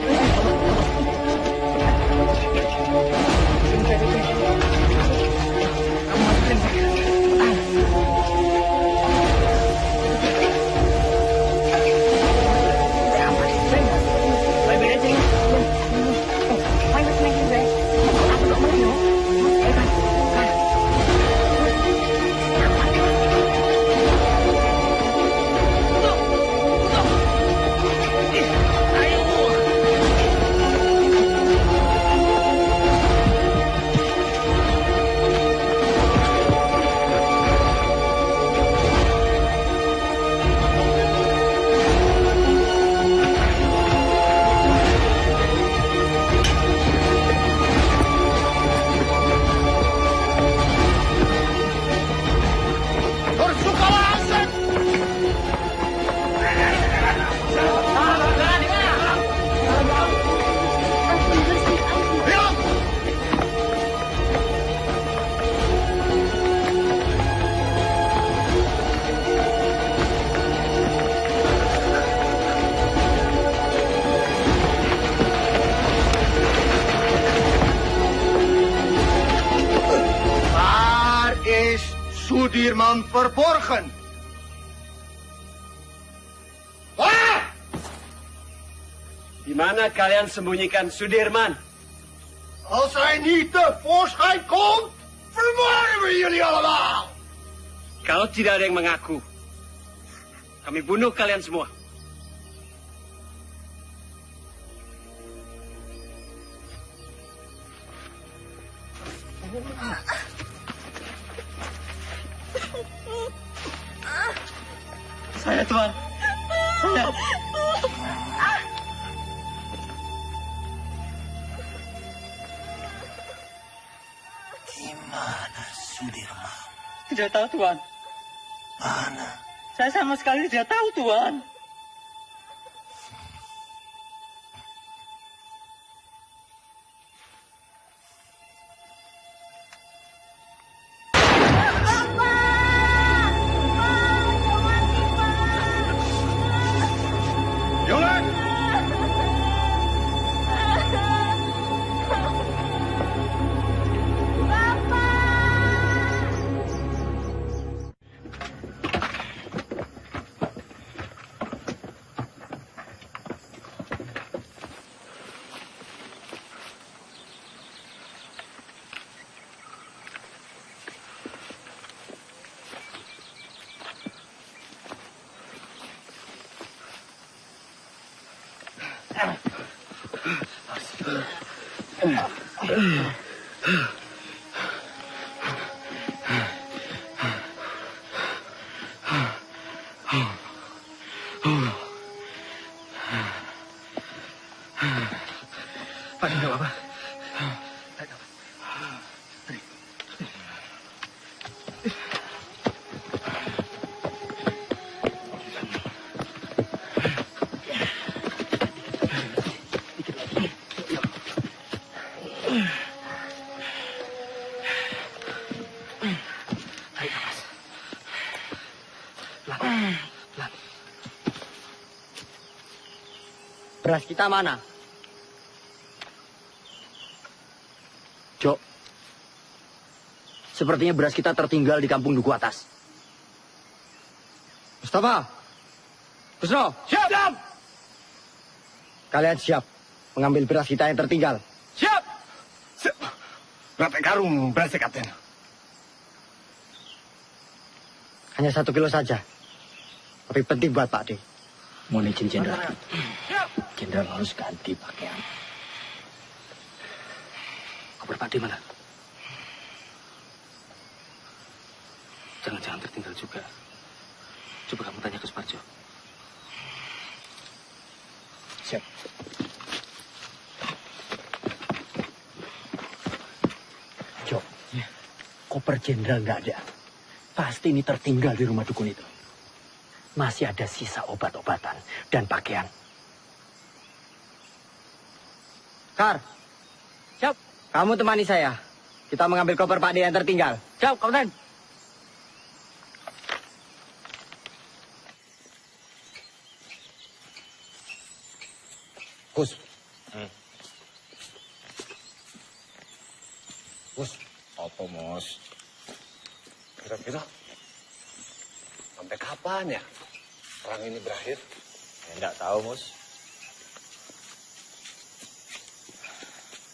Sudirman verborgen. Wah! Di mana kalian sembunyikan Sudirman? Als hij niet tevoorschijn komt, vermoorden we jullie allemaal. Kalau tidak ada yang mengaku, kami bunuh kalian semua. Saya, Tuan. Saya. Di mana Sudirman? Tidak tahu, Tuan. Mana? Saya sama sekali tidak tahu, Tuan. Pak, enggak apa-apa. Beras kita mana? Jok, sepertinya beras kita tertinggal di kampung Duku Atas. Mustafa, Kusno, siap! Kalian siap mengambil beras kita yang tertinggal? Siap! Siap! Berapa karung beras, Kapten? Hanya 1 kilo saja. Tapi penting buat Pak D. Mohon izin, Jenderal. Jenderal harus ganti pakaian. Kabar Pak D mana? Jangan-jangan tertinggal juga. Coba kamu tanya ke Suparjo. Siap. Jok, koper Jenderal nggak ada. Pasti ini tertinggal di rumah dukun itu. Masih ada sisa obat-obatan dan pakaian. Kar, siap. Kamu temani saya. Kita mengambil koper Pak D yang tertinggal. Siap, Kapten. Gus. Gus. Apa, Mos? Kira-kira sampai kapan ya perang ini berakhir? Ya, enggak tahu, Mus.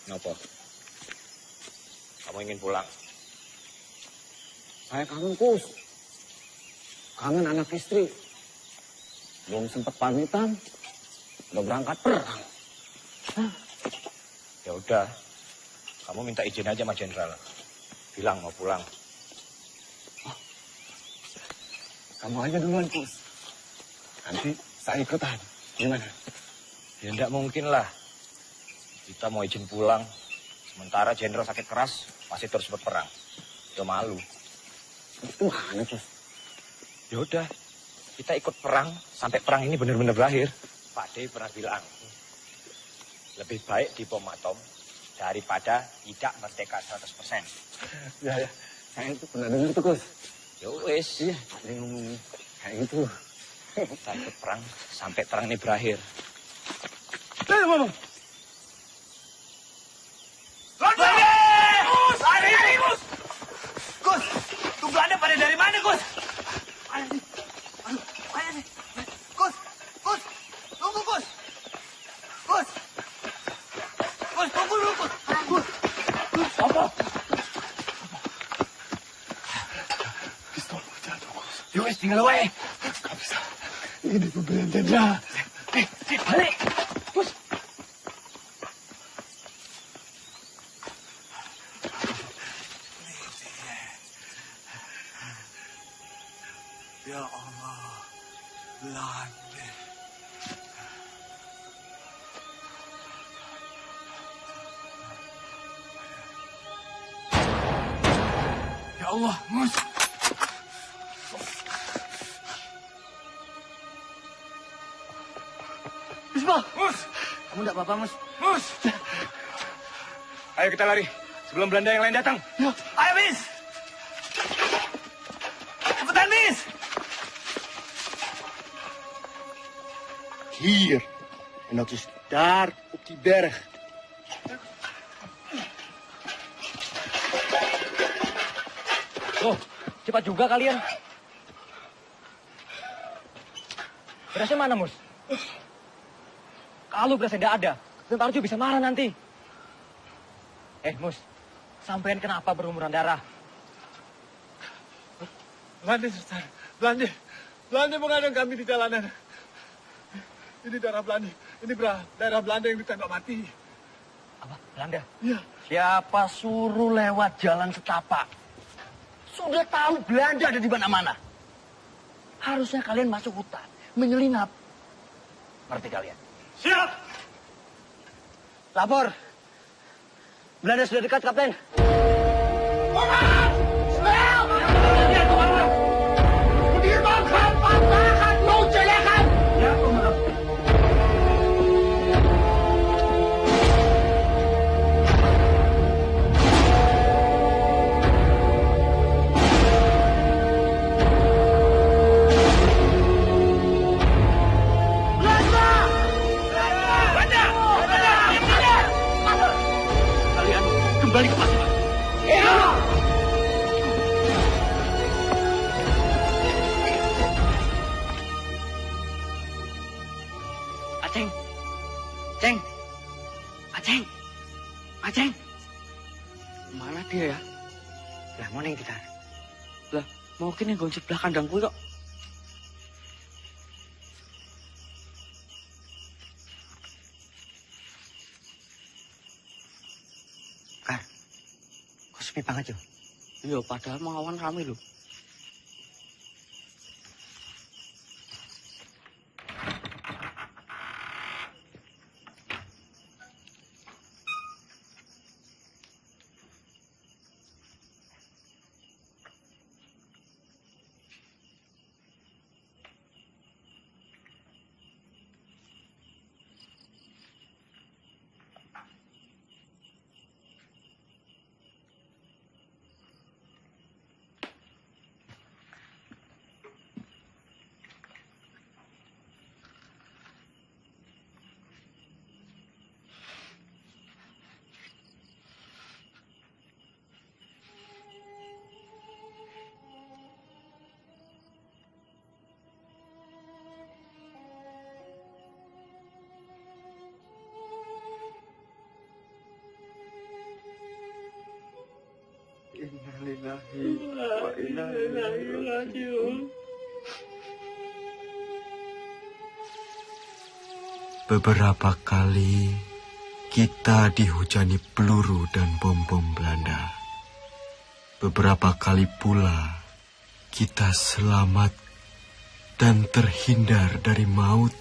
Kenapa? Kamu ingin pulang? Saya kangen, Kus. Kangen anak istri. Belum sempat pamitan, udah berangkat perang. Ya udah, kamu minta izin aja sama Jenderal. Bilang mau pulang. Kamu aja duluan, Kus. Nanti saya ikutan. Gimana? Ya enggak mungkin lah. Kita mau izin pulang. Sementara Jenderal sakit keras, masih terus berperang. Udah malu. Itu mana, Kus? Ya udah, kita ikut perang sampai perang ini benar-benar berakhir. Pak D pernah bilang, lebih baik dibom atom daripada tidak merdeka 100%. Ya, saya itu pernah dengar tuh, Kus. Ya wis. Iya, ada yang ngomong kayak gitu. Kita ikut perang sampai perang ini berakhir. Mama. Gus! Lari, Gus! Gus, tuh Belanda pada dari mana, Gus? Ayo nih. Ayo nih. Gus! Gus! Tunggu, Gus! Gus! Gus, tunggu dulu, Gus! Gus! Gus, apa? Pistol jatuh, Gus. Yowes, tinggal wae. Gak bisa. Ini pembelian Jenderal. Balik! Gus! Ya Allah. Belanda. Ya Allah, Mus. Bismillah. Mus. Kamu enggak apa-apa, Mus? Mus. Ayo kita lari sebelum Belanda yang lain datang. Ya. Ayo, Bis. Cepetan, Bis. Hier. En dat is daar op die berg. Oh, cepat juga kalian. Berasnya mana, Mus? Kalau berasnya tidak ada, Tentara Arjo bisa marah nanti. Mus, sampean kenapa berumuran darah? Belanda, Sultan. Belanda mengadang kami di jalanan. Ini darah Belanda. Ini darah Belanda yang ditembak mati. Apa? Belanda? Iya. Siapa suruh lewat jalan setapak? Sudah tahu Belanda ada di mana-mana. Harusnya kalian masuk hutan, menyelinap. Ngerti kalian? Siap! Lapor. Belanda sudah dekat, Kapten. Kembali ke pasukan. Iya. Aceng. Ceng. Aceng. Aceng. Mana dia ya? Lah mau neng kita. Lah mau kini gon sebelah kandang kuwi kok. Sepi banget yo. Iya, padahal mau awan rame lho. Innalillahi wa inna ilaihi raji'un. Beberapa kali kita dihujani peluru dan bom-bom Belanda. Beberapa kali pula kita selamat dan terhindar dari maut.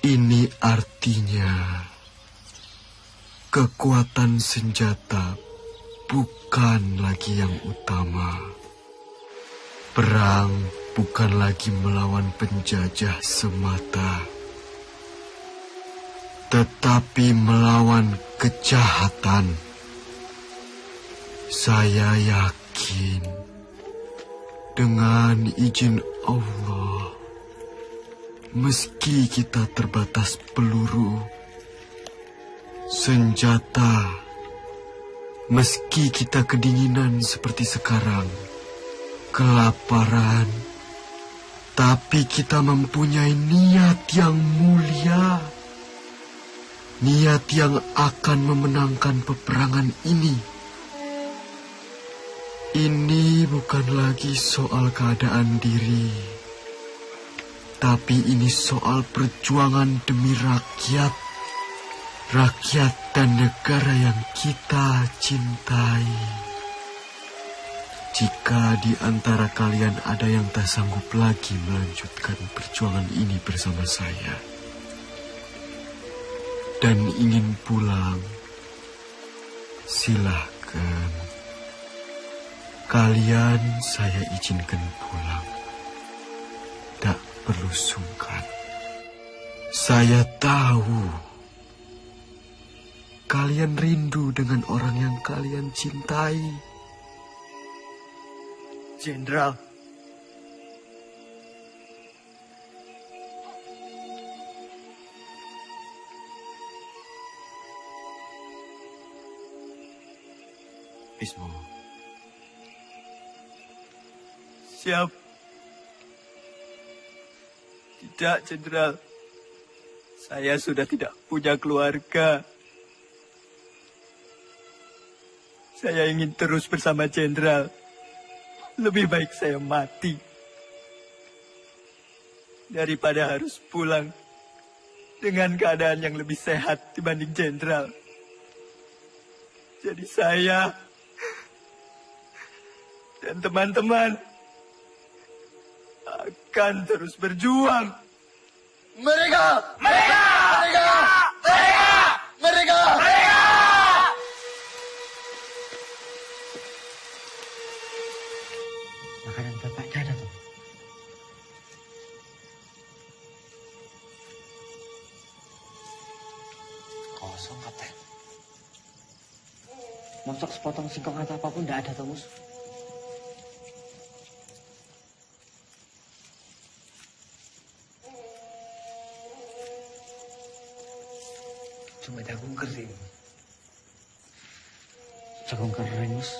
Ini artinya kekuatan senjata bukan lagi yang utama. Perang bukan lagi melawan penjajah semata, tetapi melawan kejahatan. Saya yakin dengan izin Allah, meski kita terbatas peluru, senjata, meski kita kedinginan seperti sekarang, kelaparan, tapi kita mempunyai niat yang mulia. Niat yang akan memenangkan peperangan ini. Ini bukan lagi soal keadaan diri, tapi ini soal perjuangan demi rakyat. Rakyat dan negara yang kita cintai. Jika di antara kalian ada yang tak sanggup lagi melanjutkan perjuangan ini bersama saya dan ingin pulang, silahkan. Kalian saya izinkan pulang. Tak perlu sungkan. Saya tahu kalian rindu dengan orang yang kalian cintai. Jenderal. Bismo. Siap. Tidak, Jenderal. Saya sudah tidak punya keluarga. Saya ingin terus bersama Jenderal. Lebih baik saya mati daripada harus pulang dengan keadaan yang lebih sehat dibanding Jenderal. Jadi saya dan teman-teman akan terus berjuang. Mereka! Mereka! Mereka! Mereka! Mereka! Mereka! Makanan bapak ada tuh. Kosong, Kapten. Mosok sepotong singkong atau apapun tidak ada, Tomus. Cuma jagung kering. Jagung kering, Mus.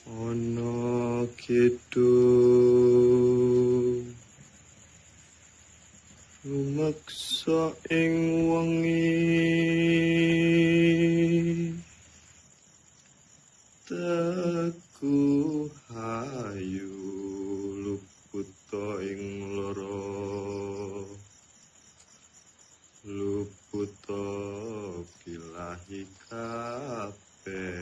Ono gitu rumaksa ing wengi teku hayu luputa ing lara luputa bilahi kabeh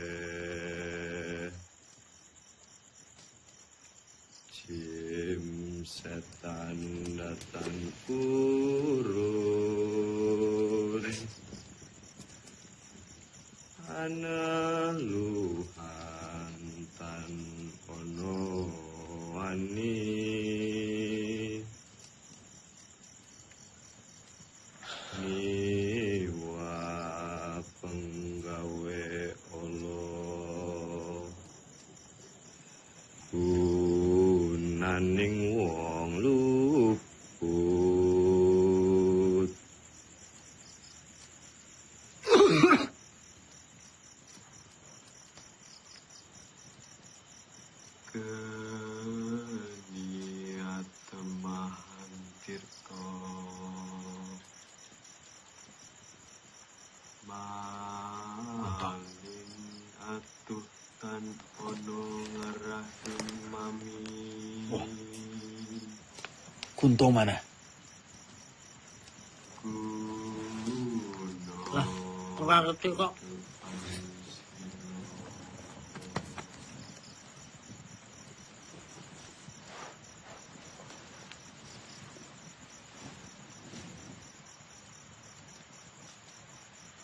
Jim setan datang kurun ana luhan tan ono wani niwa penggawe Allah naning wong luput keniat temahan tirta maling atuh tan ono ngerahim mami. Kunto mana? Lah, kurang ngerti kok.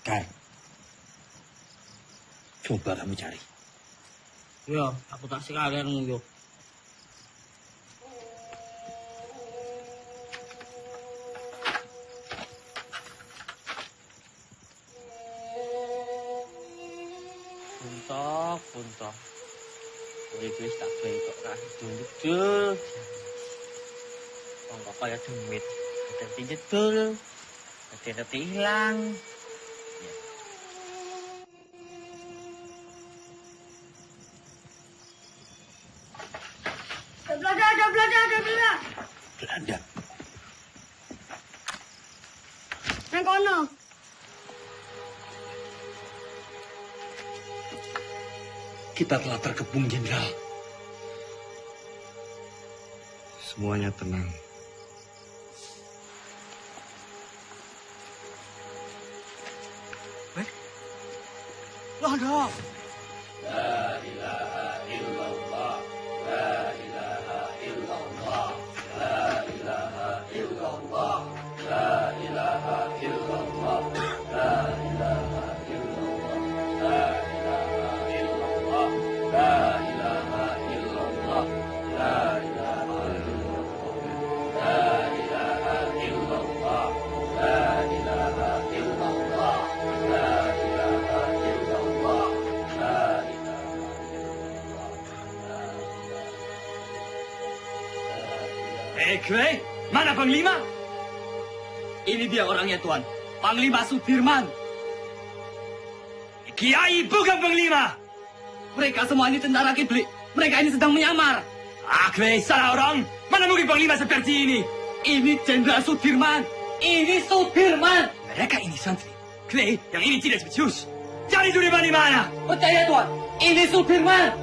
Kar, coba kamu cari. Ya, aku tak sekalian nguyuh. Puntok. Wis tak bengkok ra dul. Wong kok kaya demit. Dadi jedul. Dadi hilang. Ada Belanda. Belanda. Nang kono. Kita telah terkepung, Jenderal. Semuanya tenang. Londo. La ilaha illallah. La ilaha illallah. La ilaha illallah. La ilaha illallah. La ilaha illallah. La ilaha illallah. La ilaha illallah. La ilaha illallah. La ilaha illallah. La ilaha illallah. La ilaha illallah. La Kwei, mana Panglima? Ini dia orangnya, Tuan. Panglima Sudirman. Kiai bukan Panglima. Mereka semua ini tentara kiblik. Mereka ini sedang menyamar. Kwei, salah orang. Mana mungkin Panglima seperti ini? Ini Jenderal Sudirman. Ini Sudirman. Mereka ini santri. Kwei, yang ini tidak becus. Cari Sudirman di mana? Percaya, Tuan. Ini Sudirman.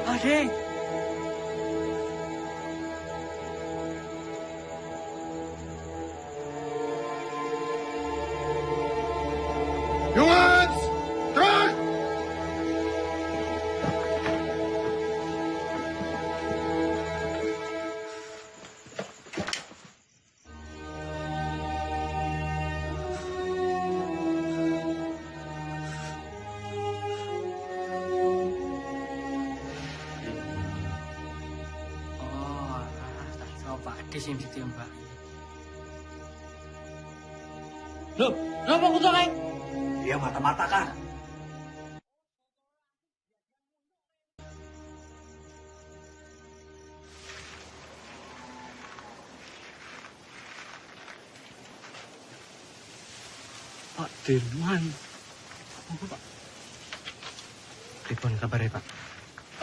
Adik. Jongens, terug! Pak Ades yang ditembak. Loh, kenapa aku tahu? Dia mata-mata kan? Pak Dirman. Apa, Pak? Pripun kabare, Pak?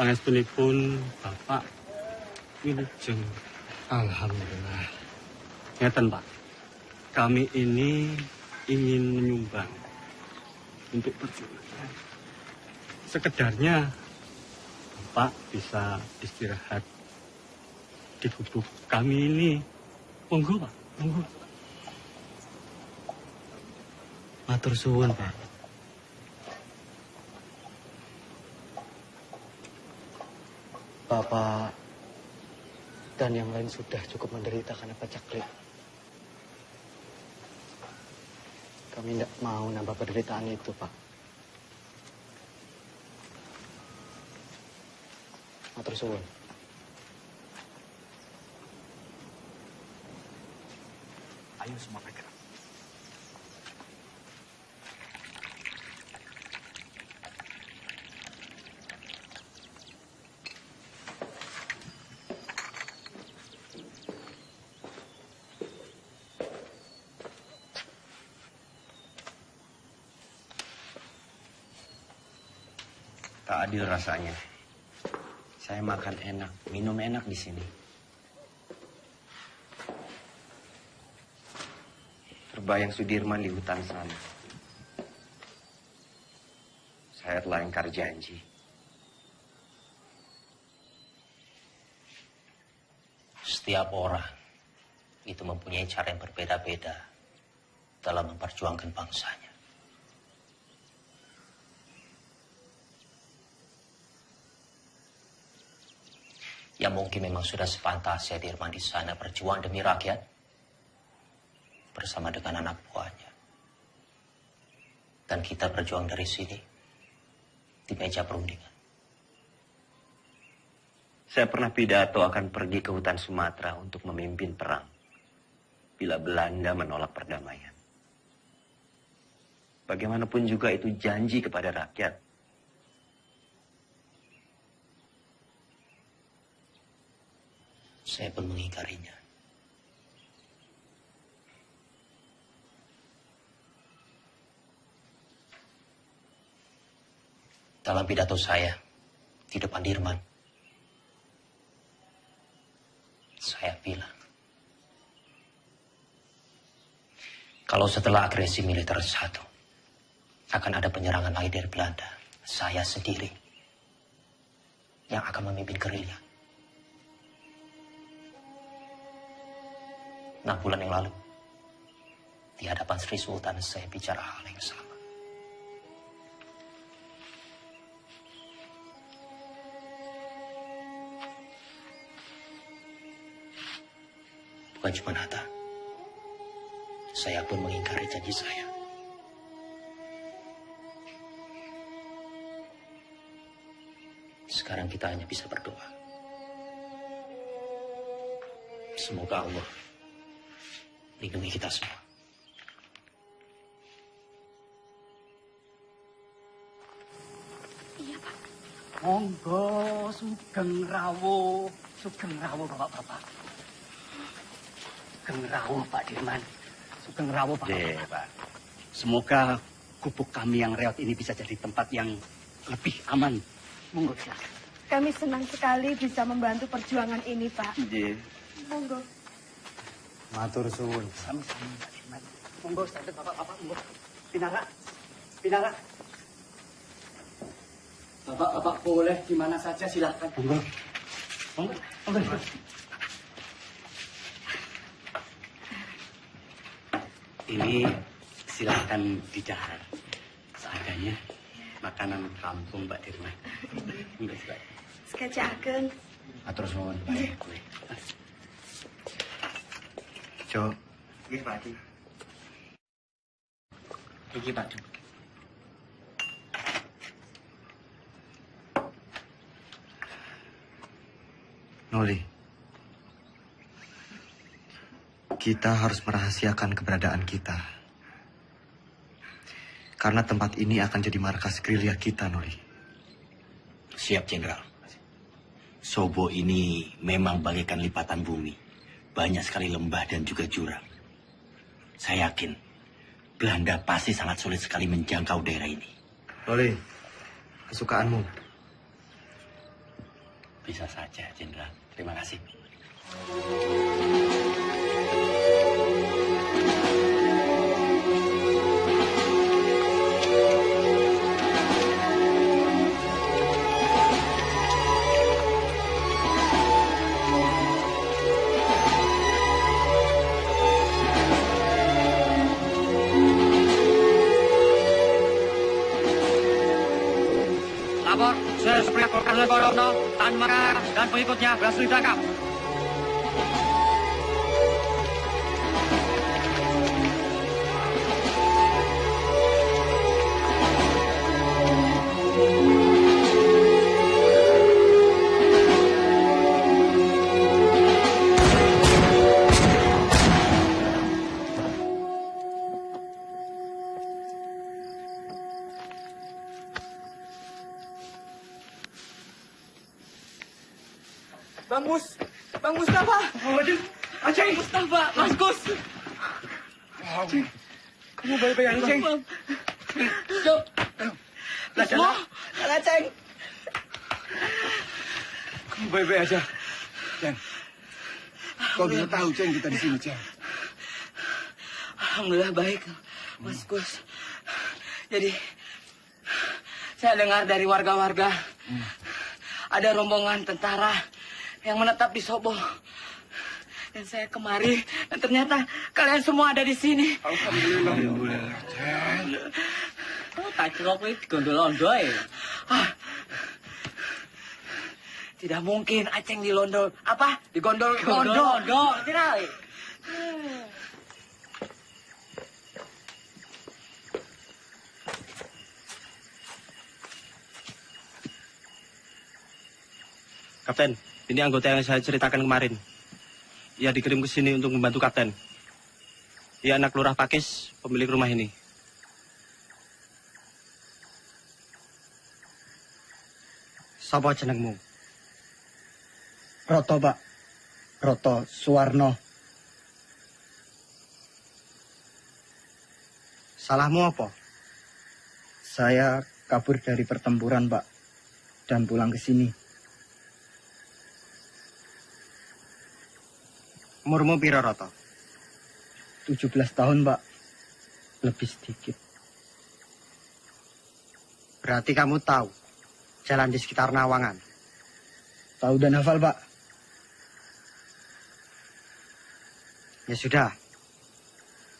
Pangestunipun Bapak wilujeng. Alhamdulillah. Ngeten, Pak. Kami ini ingin menyumbang untuk perjuangan. Sekedarnya Bapak bisa istirahat di gubuk kami ini. Monggo, Pak. Monggo. Matur suwun, Pak. Bapak dan yang lain sudah cukup menderita karena pacaklik. Kami tidak mau nambah penderitaan itu, Pak. Matur suwun. Ayo semua bergerak. Tak adil rasanya. Saya makan enak, minum enak di sini. Terbayang Sudirman di hutan sana. Saya telah ingkar janji. Setiap orang itu mempunyai cara yang berbeda-beda dalam memperjuangkan bangsanya. Ya mungkin memang sudah sepantasnya Dirman di sana berjuang demi rakyat bersama dengan anak buahnya. Dan kita berjuang dari sini di meja perundingan. Saya pernah pidato akan pergi ke hutan Sumatera untuk memimpin perang bila Belanda menolak perdamaian. Bagaimanapun juga itu janji kepada rakyat. Saya pun mengingkarinya. Dalam pidato saya di depan Dirman, saya bilang, kalau setelah agresi militer satu, akan ada penyerangan lagi dari Belanda. Saya sendiri yang akan memimpin gerilya. 6 bulan yang lalu, di hadapan Sri Sultan saya bicara hal yang sama. Bukan cuma Hatta, saya pun mengingkari janji saya. Sekarang kita hanya bisa berdoa. Semoga Allah lindungi kita semua. Iya, Pak. Monggo, sugeng rawuh bapak-bapak. Sugeng rawuh Pak Dirman. Sugeng rawuh Pak. Semoga gubuk kami yang reot ini bisa jadi tempat yang lebih aman. Monggo silakan. Kami senang sekali bisa membantu perjuangan ini, Pak. Nggih. Monggo. Matur suwun. Sami-sami Pak Dirman. Monggo saja bapak-bapak, monggo. Pinara. Bapak-bapak boleh di mana saja silakan. Monggo. Ini silakan didahar. Seadanya makanan kampung Mbak Dirman. Monggo silakan. Sekajaken. Matur suwun. Jo. Nggih, Pak Di. Iki Pak Di. Noli, kita harus merahasiakan keberadaan kita. Karena tempat ini akan jadi markas gerilya kita, Noli. Siap, Jenderal. Sobo ini memang bagaikan lipatan bumi. Banyak sekali lembah dan juga jurang. Saya yakin Belanda pasti sangat sulit sekali menjangkau daerah ini. Noli, kesukaanmu. Bisa saja, Jenderal. Terima kasih. Lapor, Sesuai Kolonel Gorono, Tan Mara, dan pengikutnya berhasil ditangkap. Bang Mustafa. Aceh. Mustafa, Mas Gus. Aceh. Kamu baik-baik aja, Ceng? Cuk. Semua? Ceng. Kamu baik-baik aja, Ceng. Kau bisa tahu, Ceng, kita di sini, Ceng. Alhamdulillah baik, Mas Gus. Jadi, saya dengar dari warga-warga ada rombongan tentara yang menetap di Sobo. Dan saya kemari, dan ternyata kalian semua ada di sini. Alhamdulillah. Oh, tak kira kowe digondol-ondo ya. Tidak mungkin Aceng dilondol. Apa? Digondol-ondo. Tidak. Kapten, ini anggota yang saya ceritakan kemarin. Ia dikirim ke sini untuk membantu Kapten. Ia anak lurah Pakis, pemilik rumah ini. Sapa jenengmu? Roto, Pak. Roto Suwarno. Salahmu apa? Saya kabur dari pertempuran, Pak. Dan pulang ke sini. Umurmu piro, Roto? 17 tahun, Pak. Lebih sedikit. Berarti kamu tahu jalan di sekitar Nawangan? Tahu dan hafal, Pak. Ya sudah.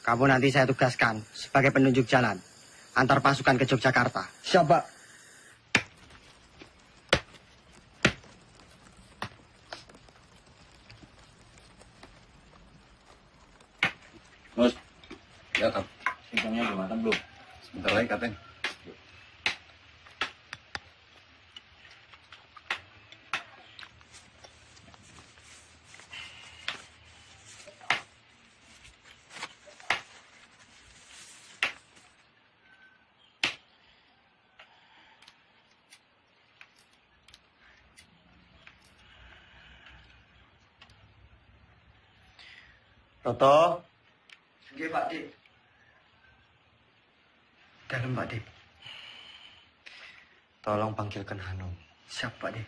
Kamu nanti saya tugaskan sebagai penunjuk jalan. Antar pasukan ke Yogyakarta. Siap, Pak. Mus, ya Kap. Singkongnya belum matang belum? Sebentar lagi, Kapten. Toto. Nggih, Pak Dik. Dalam, Pak Dik. Tolong panggilkan Hanum. Siap, Pak Dik.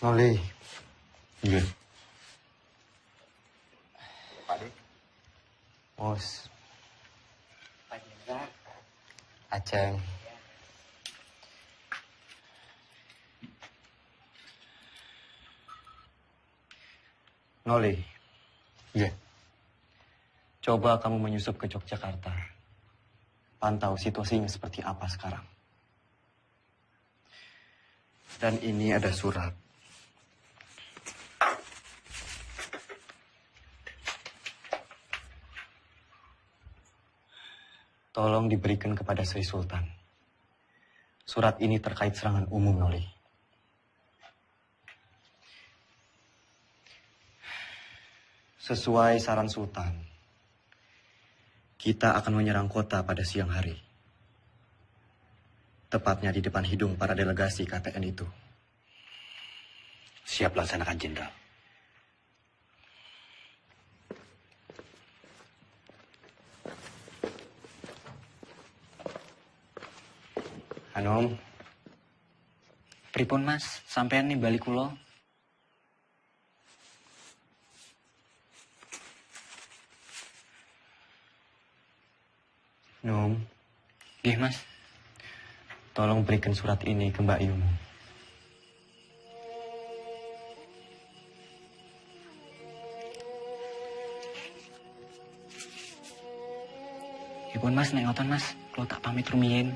Noli. Iya. Mus. Aceng. Noli. Iya. Coba kamu menyusup ke Yogyakarta. Pantau situasinya seperti apa sekarang. Dan ini ada surat. Tolong diberikan kepada Sri Sultan. Surat ini terkait serangan umum, Noli. Sesuai saran Sultan, kita akan menyerang kota pada siang hari. Tepatnya di depan hidung para delegasi KTN itu. Siap laksanakan, Jenderal. Hanum. Pripun, Mas? Sampean nih balik kula. Num. Nggih, Mas. Tolong berikan surat ini ke Mbak Yumu. Ipun, Mas, nek ngoten, Mas. Kula tak pamit rumiyin.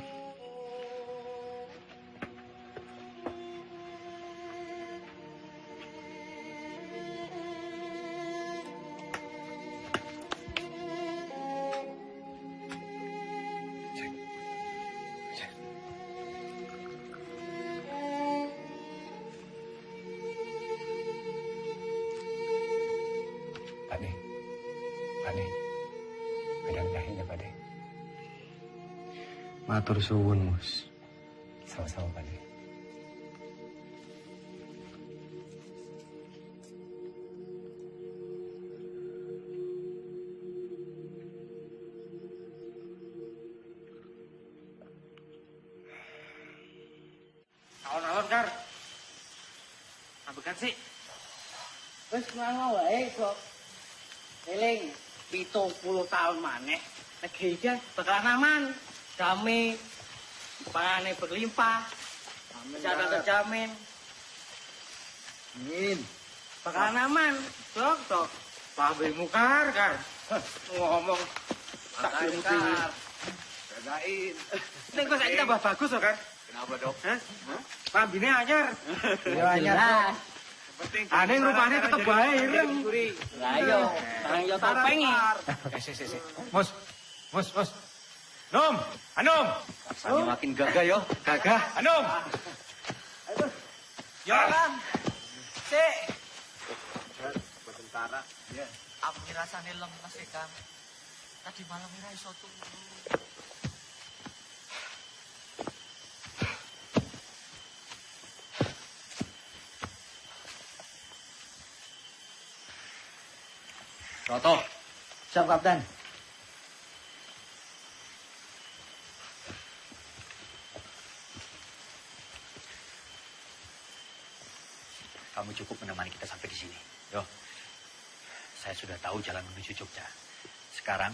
Pakde. Pedang dahinya, Pakde. Matur suwun, Mus. Sama-sama, Pakde. Alon-alon, Kar. Ambekan sih. Wis ngono wae kok. Eling 70 tahun maneh negeri iki bakalan aman, damai, panganane berlimpah, kesehatan terjamin. Amin. Bakalan aman, Dok. Pabemu, Kar. Ngomong tak Kar. jagain. Ning kok saiki tambah bagus kok, Kar. Kenapa, Dok? Pambine anyar. Iya, anyar, Dok. Aneh rupanya tetep bae ireng. Lah iya, Bang yo topeng. Si. Mus. Nom, Anum. Rasanya makin gagah yo. Gagah. Anum. Yo, Kang. Sik. Tentara. Iya. Aku rasane lemes e, Kang. Tadi malam ora iso turu. Toto. Siap, Kapten. kamu cukup menemani kita sampai di sini. Yo, saya sudah tahu jalan menuju Jogja. Sekarang,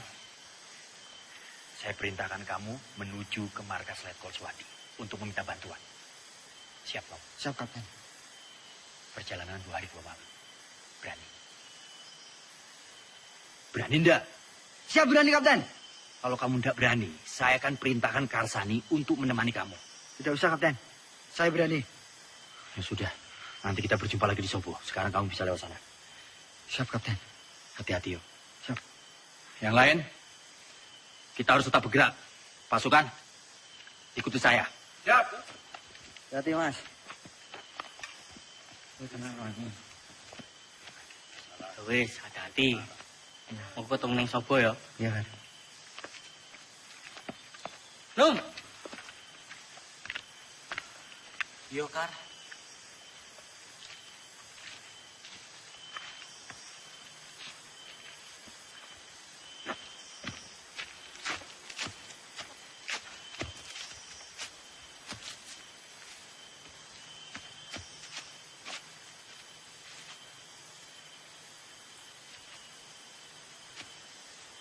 saya perintahkan kamu menuju ke markas Letkol Suwadi untuk meminta bantuan. Siap, Tom? Siap, Kapten. Perjalanan 2 hari 2 malam. Berani? Berani enggak? Siap, berani, Kapten. Kalau kamu enggak berani, saya akan perintahkan Karsani untuk menemani kamu. Tidak usah, Kapten. Saya berani. Ya sudah, nanti kita berjumpa lagi di Sobo. Sekarang kamu bisa lewat sana. Siap, Kapten. Hati-hati, yo. Siap. Yang lain, kita harus tetap bergerak. Pasukan, ikuti saya. Siap. Hati, Mas. Wis, hati-hati. Mau ketemu neng Sobo ya? Iya, kan. Nung. Yo, Kar.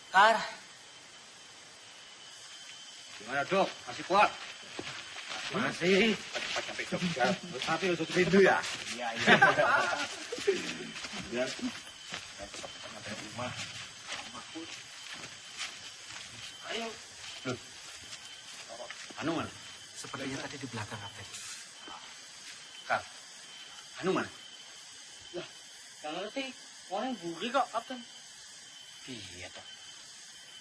Kar. Gimana, Dok? Masih kuat? Masih. Cepat sampai Jogja. Tapi untuk pintu ya? Iya, iya. Biar cepat sampai rumah. Ayo. Loh. Anu mana? Sepertinya tadi di belakang, Kapten. Kak, Anu mana? Lah, gak ngerti. Orang buri kok, Kapten. Iya, toh.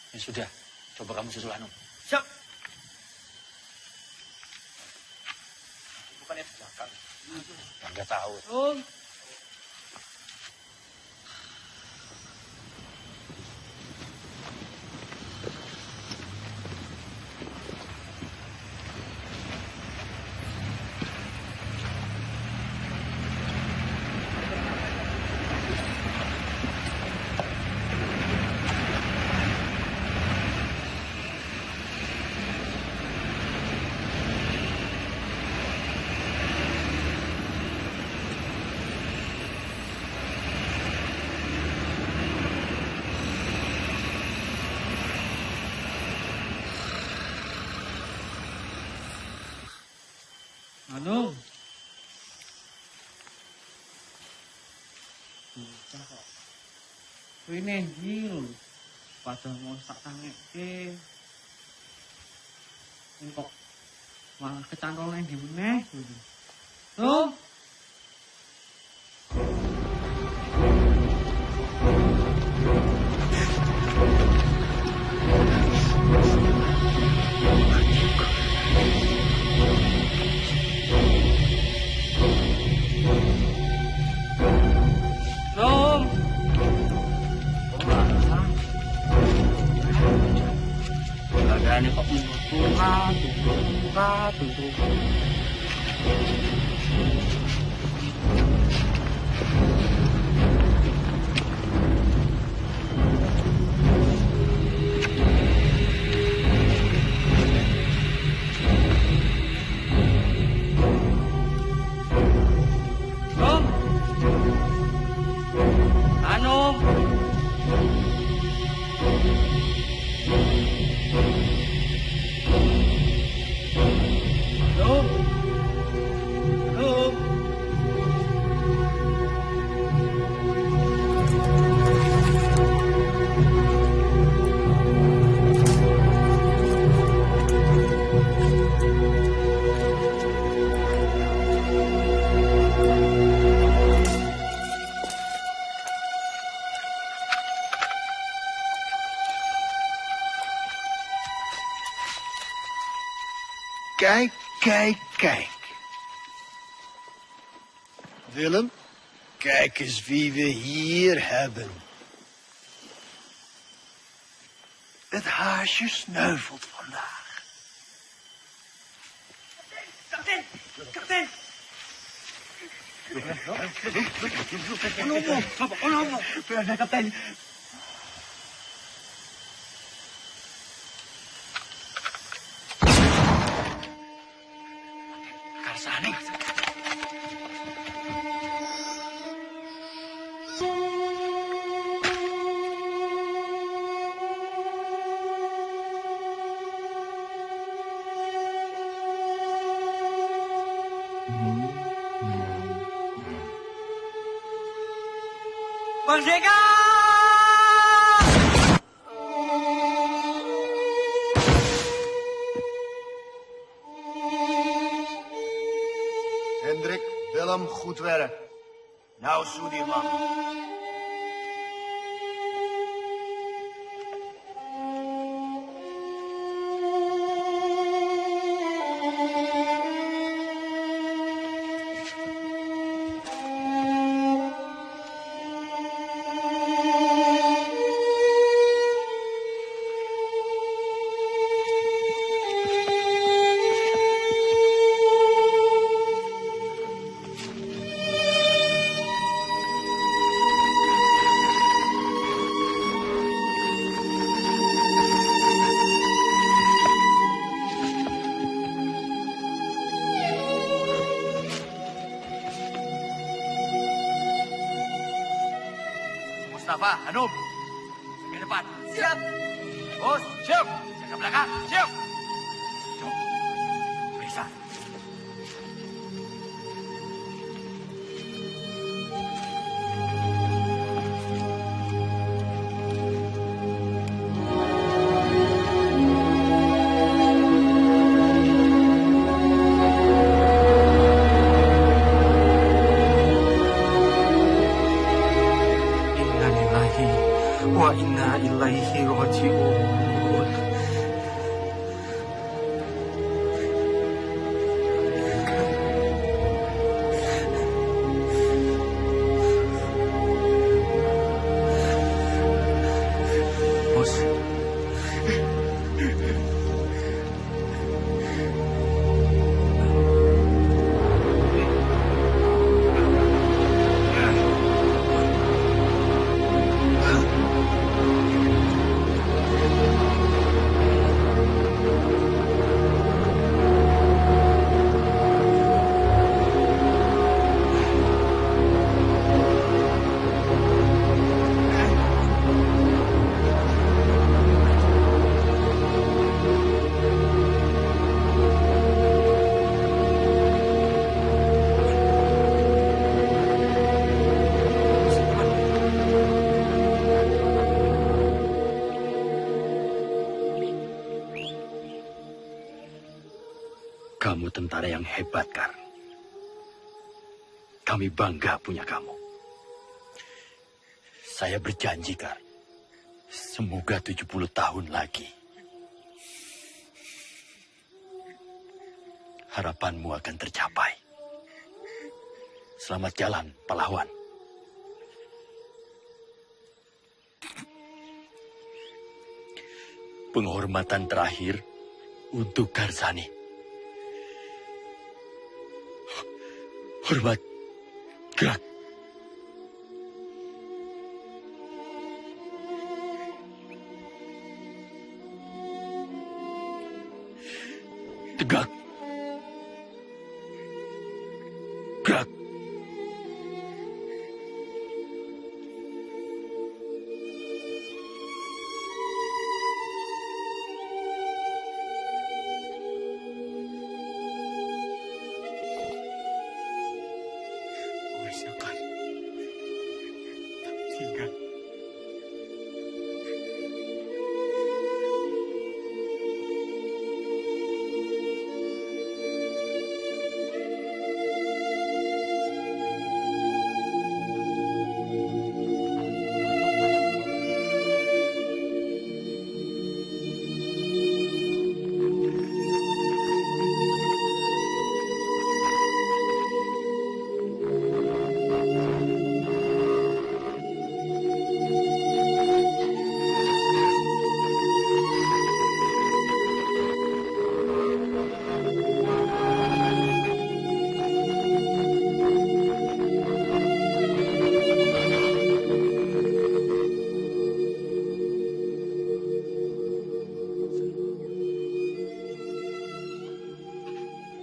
Ya sudah, coba kamu susul Anu. Siap. Bukannya di belakang. Enggak tahu. Oh. Anu. Bocah kok. Kuwi ndi lho. Padahal mau tak tangekke. Kok malah kecantol nang ndi meneh. Tuh. Ini kok menurut Kijk, kijk, kijk. Willem, kijk eens wie we hier hebben. Het haasje sneuvelt vandaag. Kapten! Kapten! Berada, Kapten. Karsani. Merdeka! Hendrik, Willem, goed werk. Nou, Sudirman. Mustafa, Hanum. Ke depan. Siap. Bos, siap. Saya ke belakang. Siap. Cuk. Periksa. Wa inna ilaihi raji'un. Bos. Kamu tentara yang hebat, Kar. Kami bangga punya kamu. Saya berjanji, Kar. Semoga 70 tahun lagi. Harapanmu akan tercapai. Selamat jalan, pahlawan. Penghormatan terakhir untuk Karzani. Hormat, gerak. Tegak. Gerak.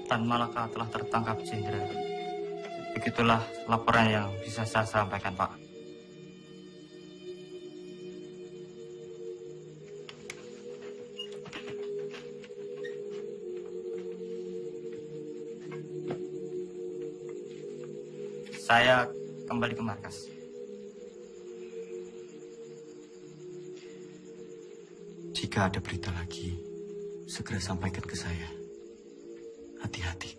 Tan Malaka telah tertangkap, Jenderal. Begitulah laporan yang bisa saya sampaikan, Pak. Saya kembali ke markas. Jika ada berita lagi, segera sampaikan ke saya. Hati-hati.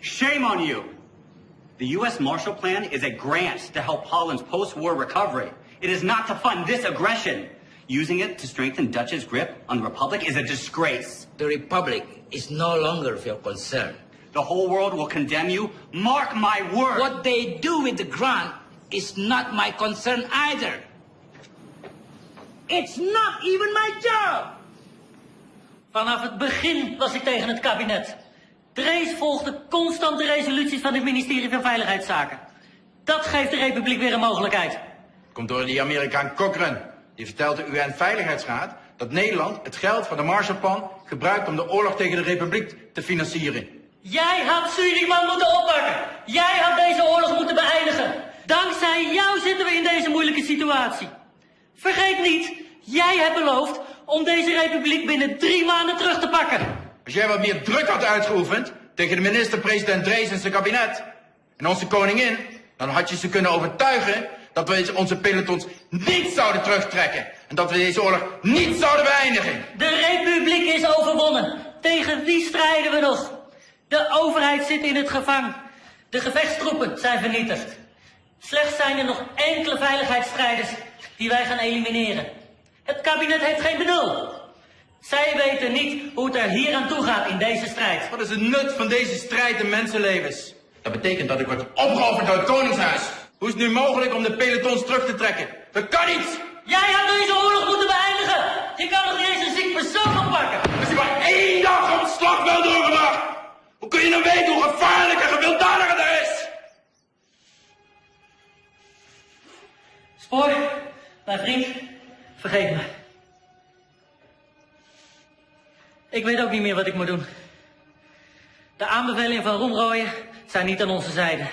Shame on you! The U.S. Marshall Plan is a grant to help Holland's post-war recovery. It is not to fund this aggression. Using it to strengthen Dutch's grip on the Republic is a disgrace. The Republic is no longer of your concern. The whole world will condemn you. Mark my word. What they do with the grant is not my concern either. It's not even my job. Vanaf het begin was ik tegen het kabinet. Drees volgde constant de resoluties van het ministerie van Veiligheidszaken. Dat geeft de Republiek weer een mogelijkheid. Komt door die Amerikaan Cochrane. Die vertelt de UN-veiligheidsraad dat Nederland het geld van de Marshallplan gebruikt om de oorlog tegen de Republiek te financieren. Jij had Suriname moeten oppakken. Jij had deze oorlog moeten beëindigen. Dankzij jou zitten we in deze moeilijke situatie. Vergeet niet, jij hebt beloofd om deze republiek binnen 3 maanden terug te pakken. Als jij wat meer druk had uitgeoefend tegen de minister-president Drees en zijn kabinet en onze koningin, dan had je ze kunnen overtuigen dat we onze pelotons niet zouden terugtrekken en dat we deze oorlog niet zouden beëindigen. De republiek is overwonnen. Tegen wie strijden we nog? De overheid zit in het gevang. De gevechtstroepen zijn vernietigd. Slechts zijn er nog enkele veiligheidsstrijders die wij gaan elimineren. Het kabinet heeft geen benul. Zij weten niet hoe het er hier aan toe gaat in deze strijd. Wat is het nut van deze strijd in mensenlevens? Dat betekent dat ik word opgeofferd door het Koningshuis. Hoe is het nu mogelijk om de pelotons terug te trekken? Dat kan niet! Jij had deze oorlog moeten beëindigen! Je kan nog niet eens een ziek persoon oppakken! Als je maar 1 dag op het slagveld doorgebracht! Hoe kun je dan weten hoe gevaarlijk en gewelddadig het er is? Spoor, mijn vriend, vergeet me. Ik weet ook niet meer wat ik moet doen. De aanbevelingen van Roemrooyen zijn niet aan onze zijde.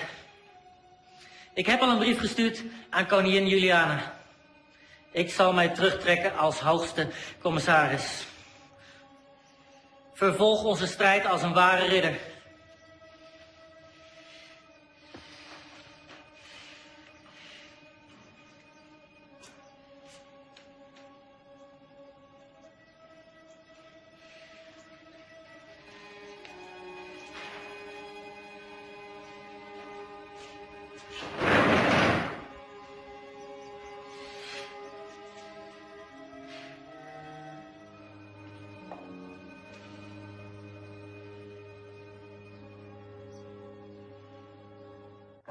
Ik heb al een brief gestuurd aan koningin Juliana. Ik zal mij terugtrekken als hoogste commissaris. Vervolg onze strijd als een ware ridder.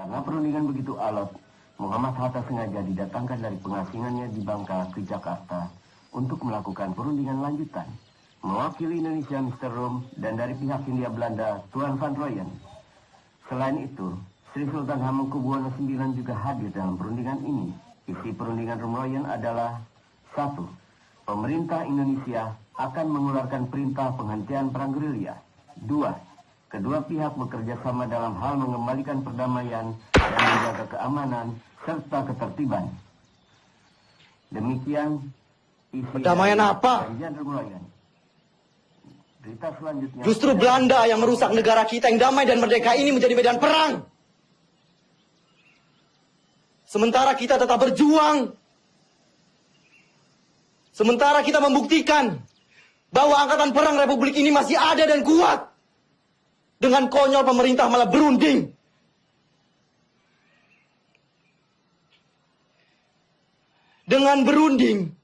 Karena perundingan begitu alot, Muhammad Hatta sengaja didatangkan dari pengasingannya di Bangka ke Jakarta untuk melakukan perundingan lanjutan. Mewakili Indonesia Mr. Rom dan dari pihak Hindia Belanda Tuan Van Rooyen. Selain itu, Sri Sultan Hamengkubuwono IX juga hadir dalam perundingan ini. Isi perundingan Roem-Rooyen adalah 1. Pemerintah Indonesia akan mengeluarkan perintah penghentian perang gerilya. 2. Kedua pihak bekerja sama dalam hal mengembalikan perdamaian dan menjaga keamanan serta ketertiban. Demikian isi perdamaian apa? perjanjian Roem-Rooyen. Berita selanjutnya. Justru Belanda yang merusak negara kita yang damai dan merdeka ini menjadi medan perang. Sementara kita tetap berjuang. Sementara kita membuktikan bahwa angkatan perang Republik ini masih ada dan kuat. Dengan konyol pemerintah malah berunding. Dengan berunding,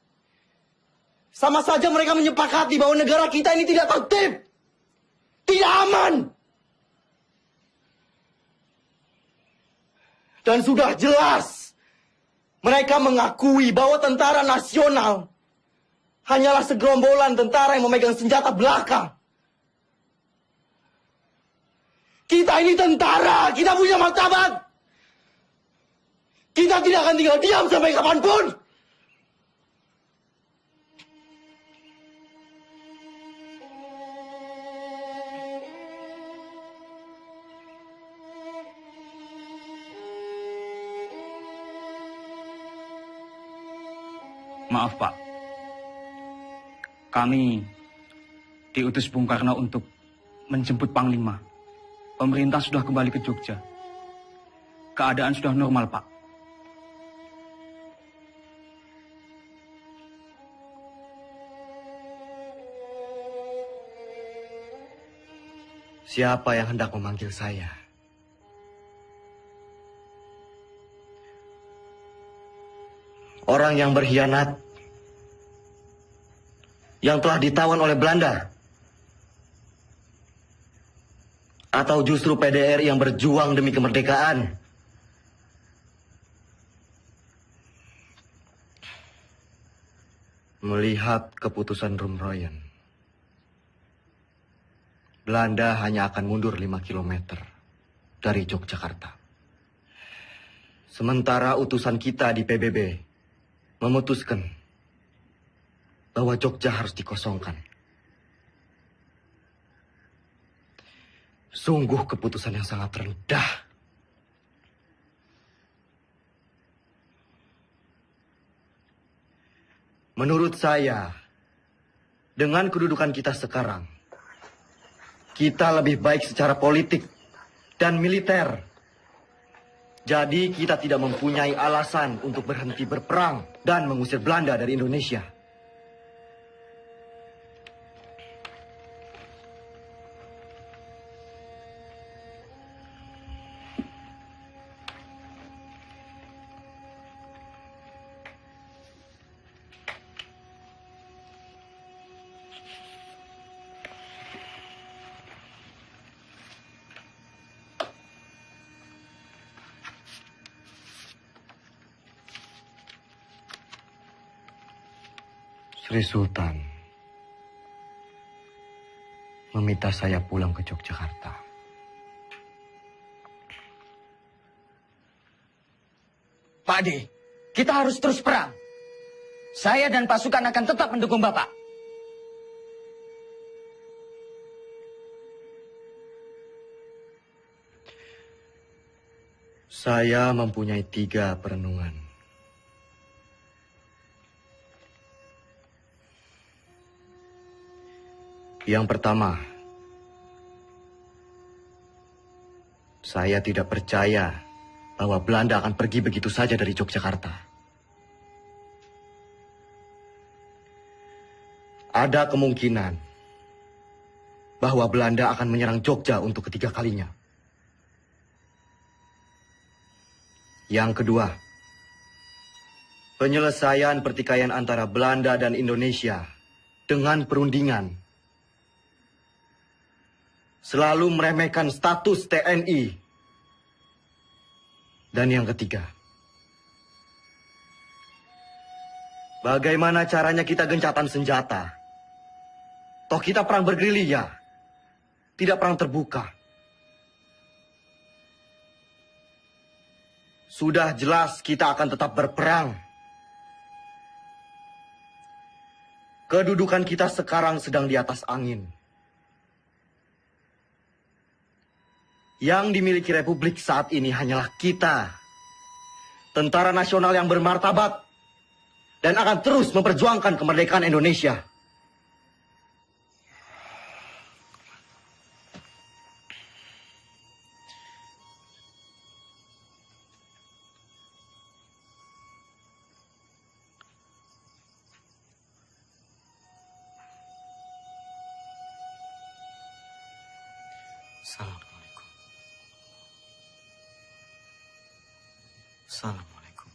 sama saja mereka menyepakati bahwa negara kita ini tidak tertib, tidak aman. Dan sudah jelas, mereka mengakui bahwa tentara nasional hanyalah segerombolan tentara yang memegang senjata belaka. Kita ini tentara, kita punya martabat. Kita tidak akan tinggal diam sampai kapanpun. Maaf, Pak. Kami diutus Bung Karno untuk menjemput Panglima. Pemerintah sudah kembali ke Jogja. Keadaan sudah normal, Pak. Siapa yang hendak memanggil saya? Orang yang berkhianat, yang telah ditawan oleh Belanda, atau justru PDR yang berjuang demi kemerdekaan? Melihat keputusan Rumroyen, Belanda hanya akan mundur 5 km dari Yogyakarta. Sementara utusan kita di PBB memutuskan bahwa Jogja harus dikosongkan. Sungguh keputusan yang sangat rendah. Menurut saya, dengan kedudukan kita sekarang, kita lebih baik secara politik dan militer. Jadi kita tidak mempunyai alasan untuk berhenti berperang dan mengusir Belanda dari Indonesia. Sri Sultan meminta saya pulang ke Yogyakarta. Pak De, kita harus terus perang. Saya dan pasukan akan tetap mendukung Bapak. Saya mempunyai 3 perenungan. Yang pertama, saya tidak percaya bahwa Belanda akan pergi begitu saja dari Yogyakarta. Ada kemungkinan bahwa Belanda akan menyerang Jogja untuk ketiga kalinya. Yang kedua, penyelesaian pertikaian antara Belanda dan Indonesia dengan perundingan selalu meremehkan status TNI. Dan yang ketiga, bagaimana caranya kita gencatan senjata? Toh kita perang bergerilya, tidak perang terbuka. Sudah jelas kita akan tetap berperang. Kedudukan kita sekarang sedang di atas angin. Yang dimiliki Republik saat ini hanyalah kita, tentara nasional yang bermartabat dan akan terus memperjuangkan kemerdekaan Indonesia. Assalamualaikum.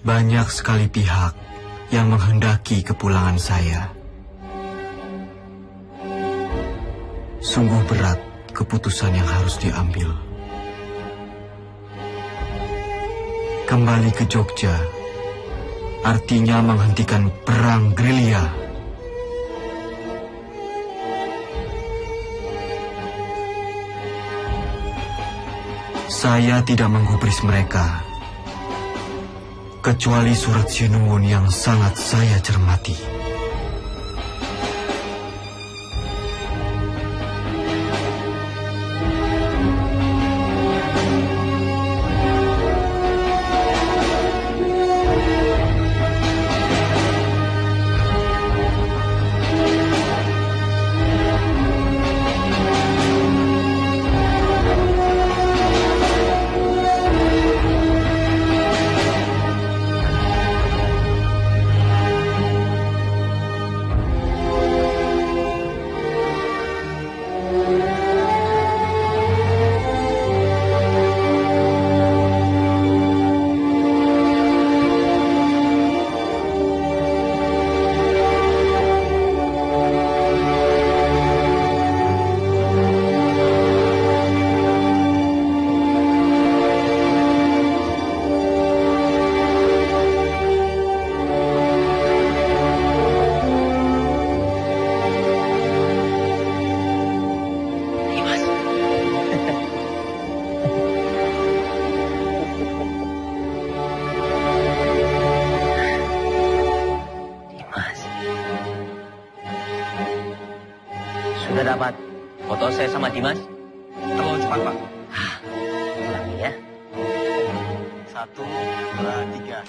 Banyak sekali pihak yang menghendaki kepulangan saya. Sungguh berat keputusan yang harus diambil. Kembali ke Jogja artinya menghentikan perang gerilya. Saya tidak menggubris mereka, kecuali surat Sinuwun yang sangat saya cermati. Kalau saya sama Dimas? Kalau cepat, Pak. Ulangi ya. 1, 2, 3.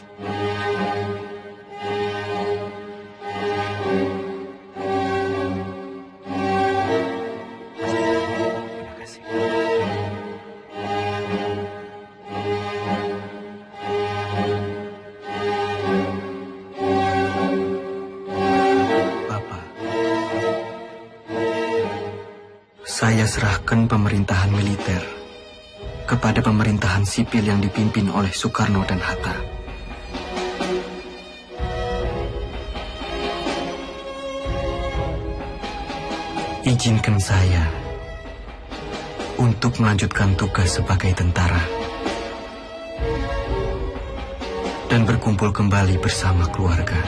Saya serahkan pemerintahan militer kepada pemerintahan sipil yang dipimpin oleh Soekarno dan Hatta. Izinkan saya untuk melanjutkan tugas sebagai tentara dan berkumpul kembali bersama keluarga.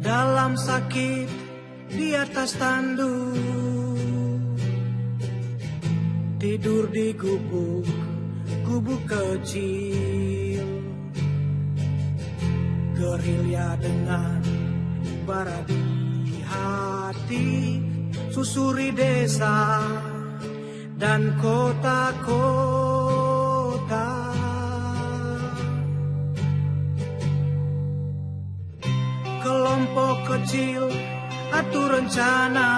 Dalam sakit di atas tanduk, tidur di gubuk kecil, gerilya dengan bara di hati, susuri desa dan kota-kota. Kelompok kecil atur rencana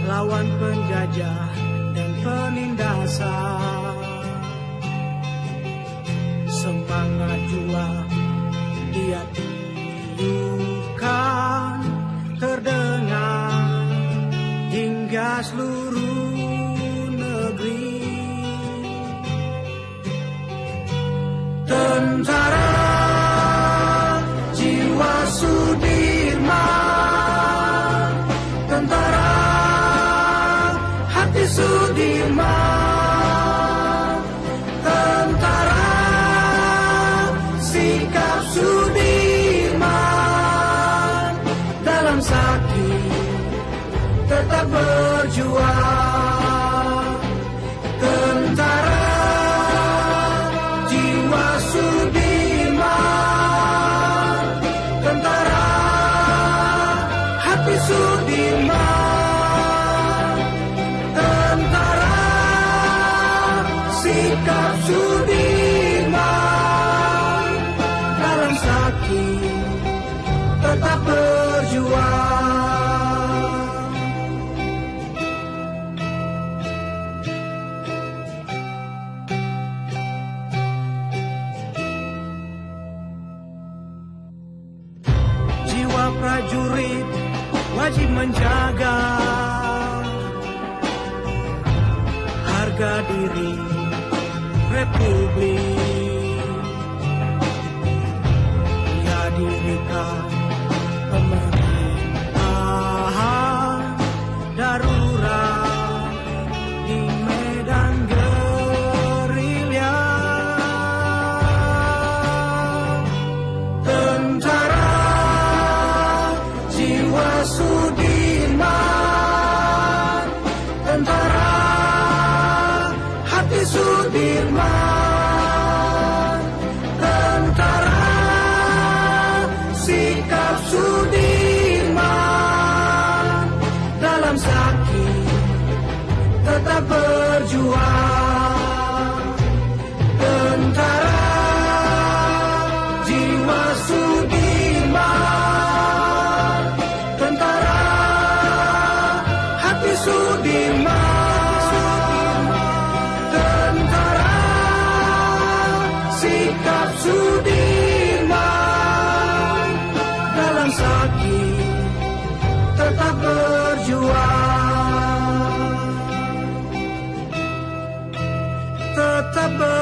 lawan penjajah dan penindasan. Semangat juang dia tiupkan terdengar hingga seluruh negeri. Tentara jiwa Sudirman, tentara hati Sudirman, tentara sikap Sudirman, dalam sakit tetap berjuang. Tentara jiwa Sudirman, tentara hati Sudirman, tentara sikap Sudirman, dalam sakit tetap berjuang. Jiwa prajurit wajib menjaga harga diri Republik. Ya dirikan pemerintahan darurat di medan gerilya. Tentara jiwa Sudirman, tentara hati Sudirman, tentara sikap Sudirman, dalam sakit tetap berjuang. Tentara jiwa Sudirman, tentara Sudirman, tentara sikap Sudirman, dalam sakit tetap berjuang, tetap berjuang.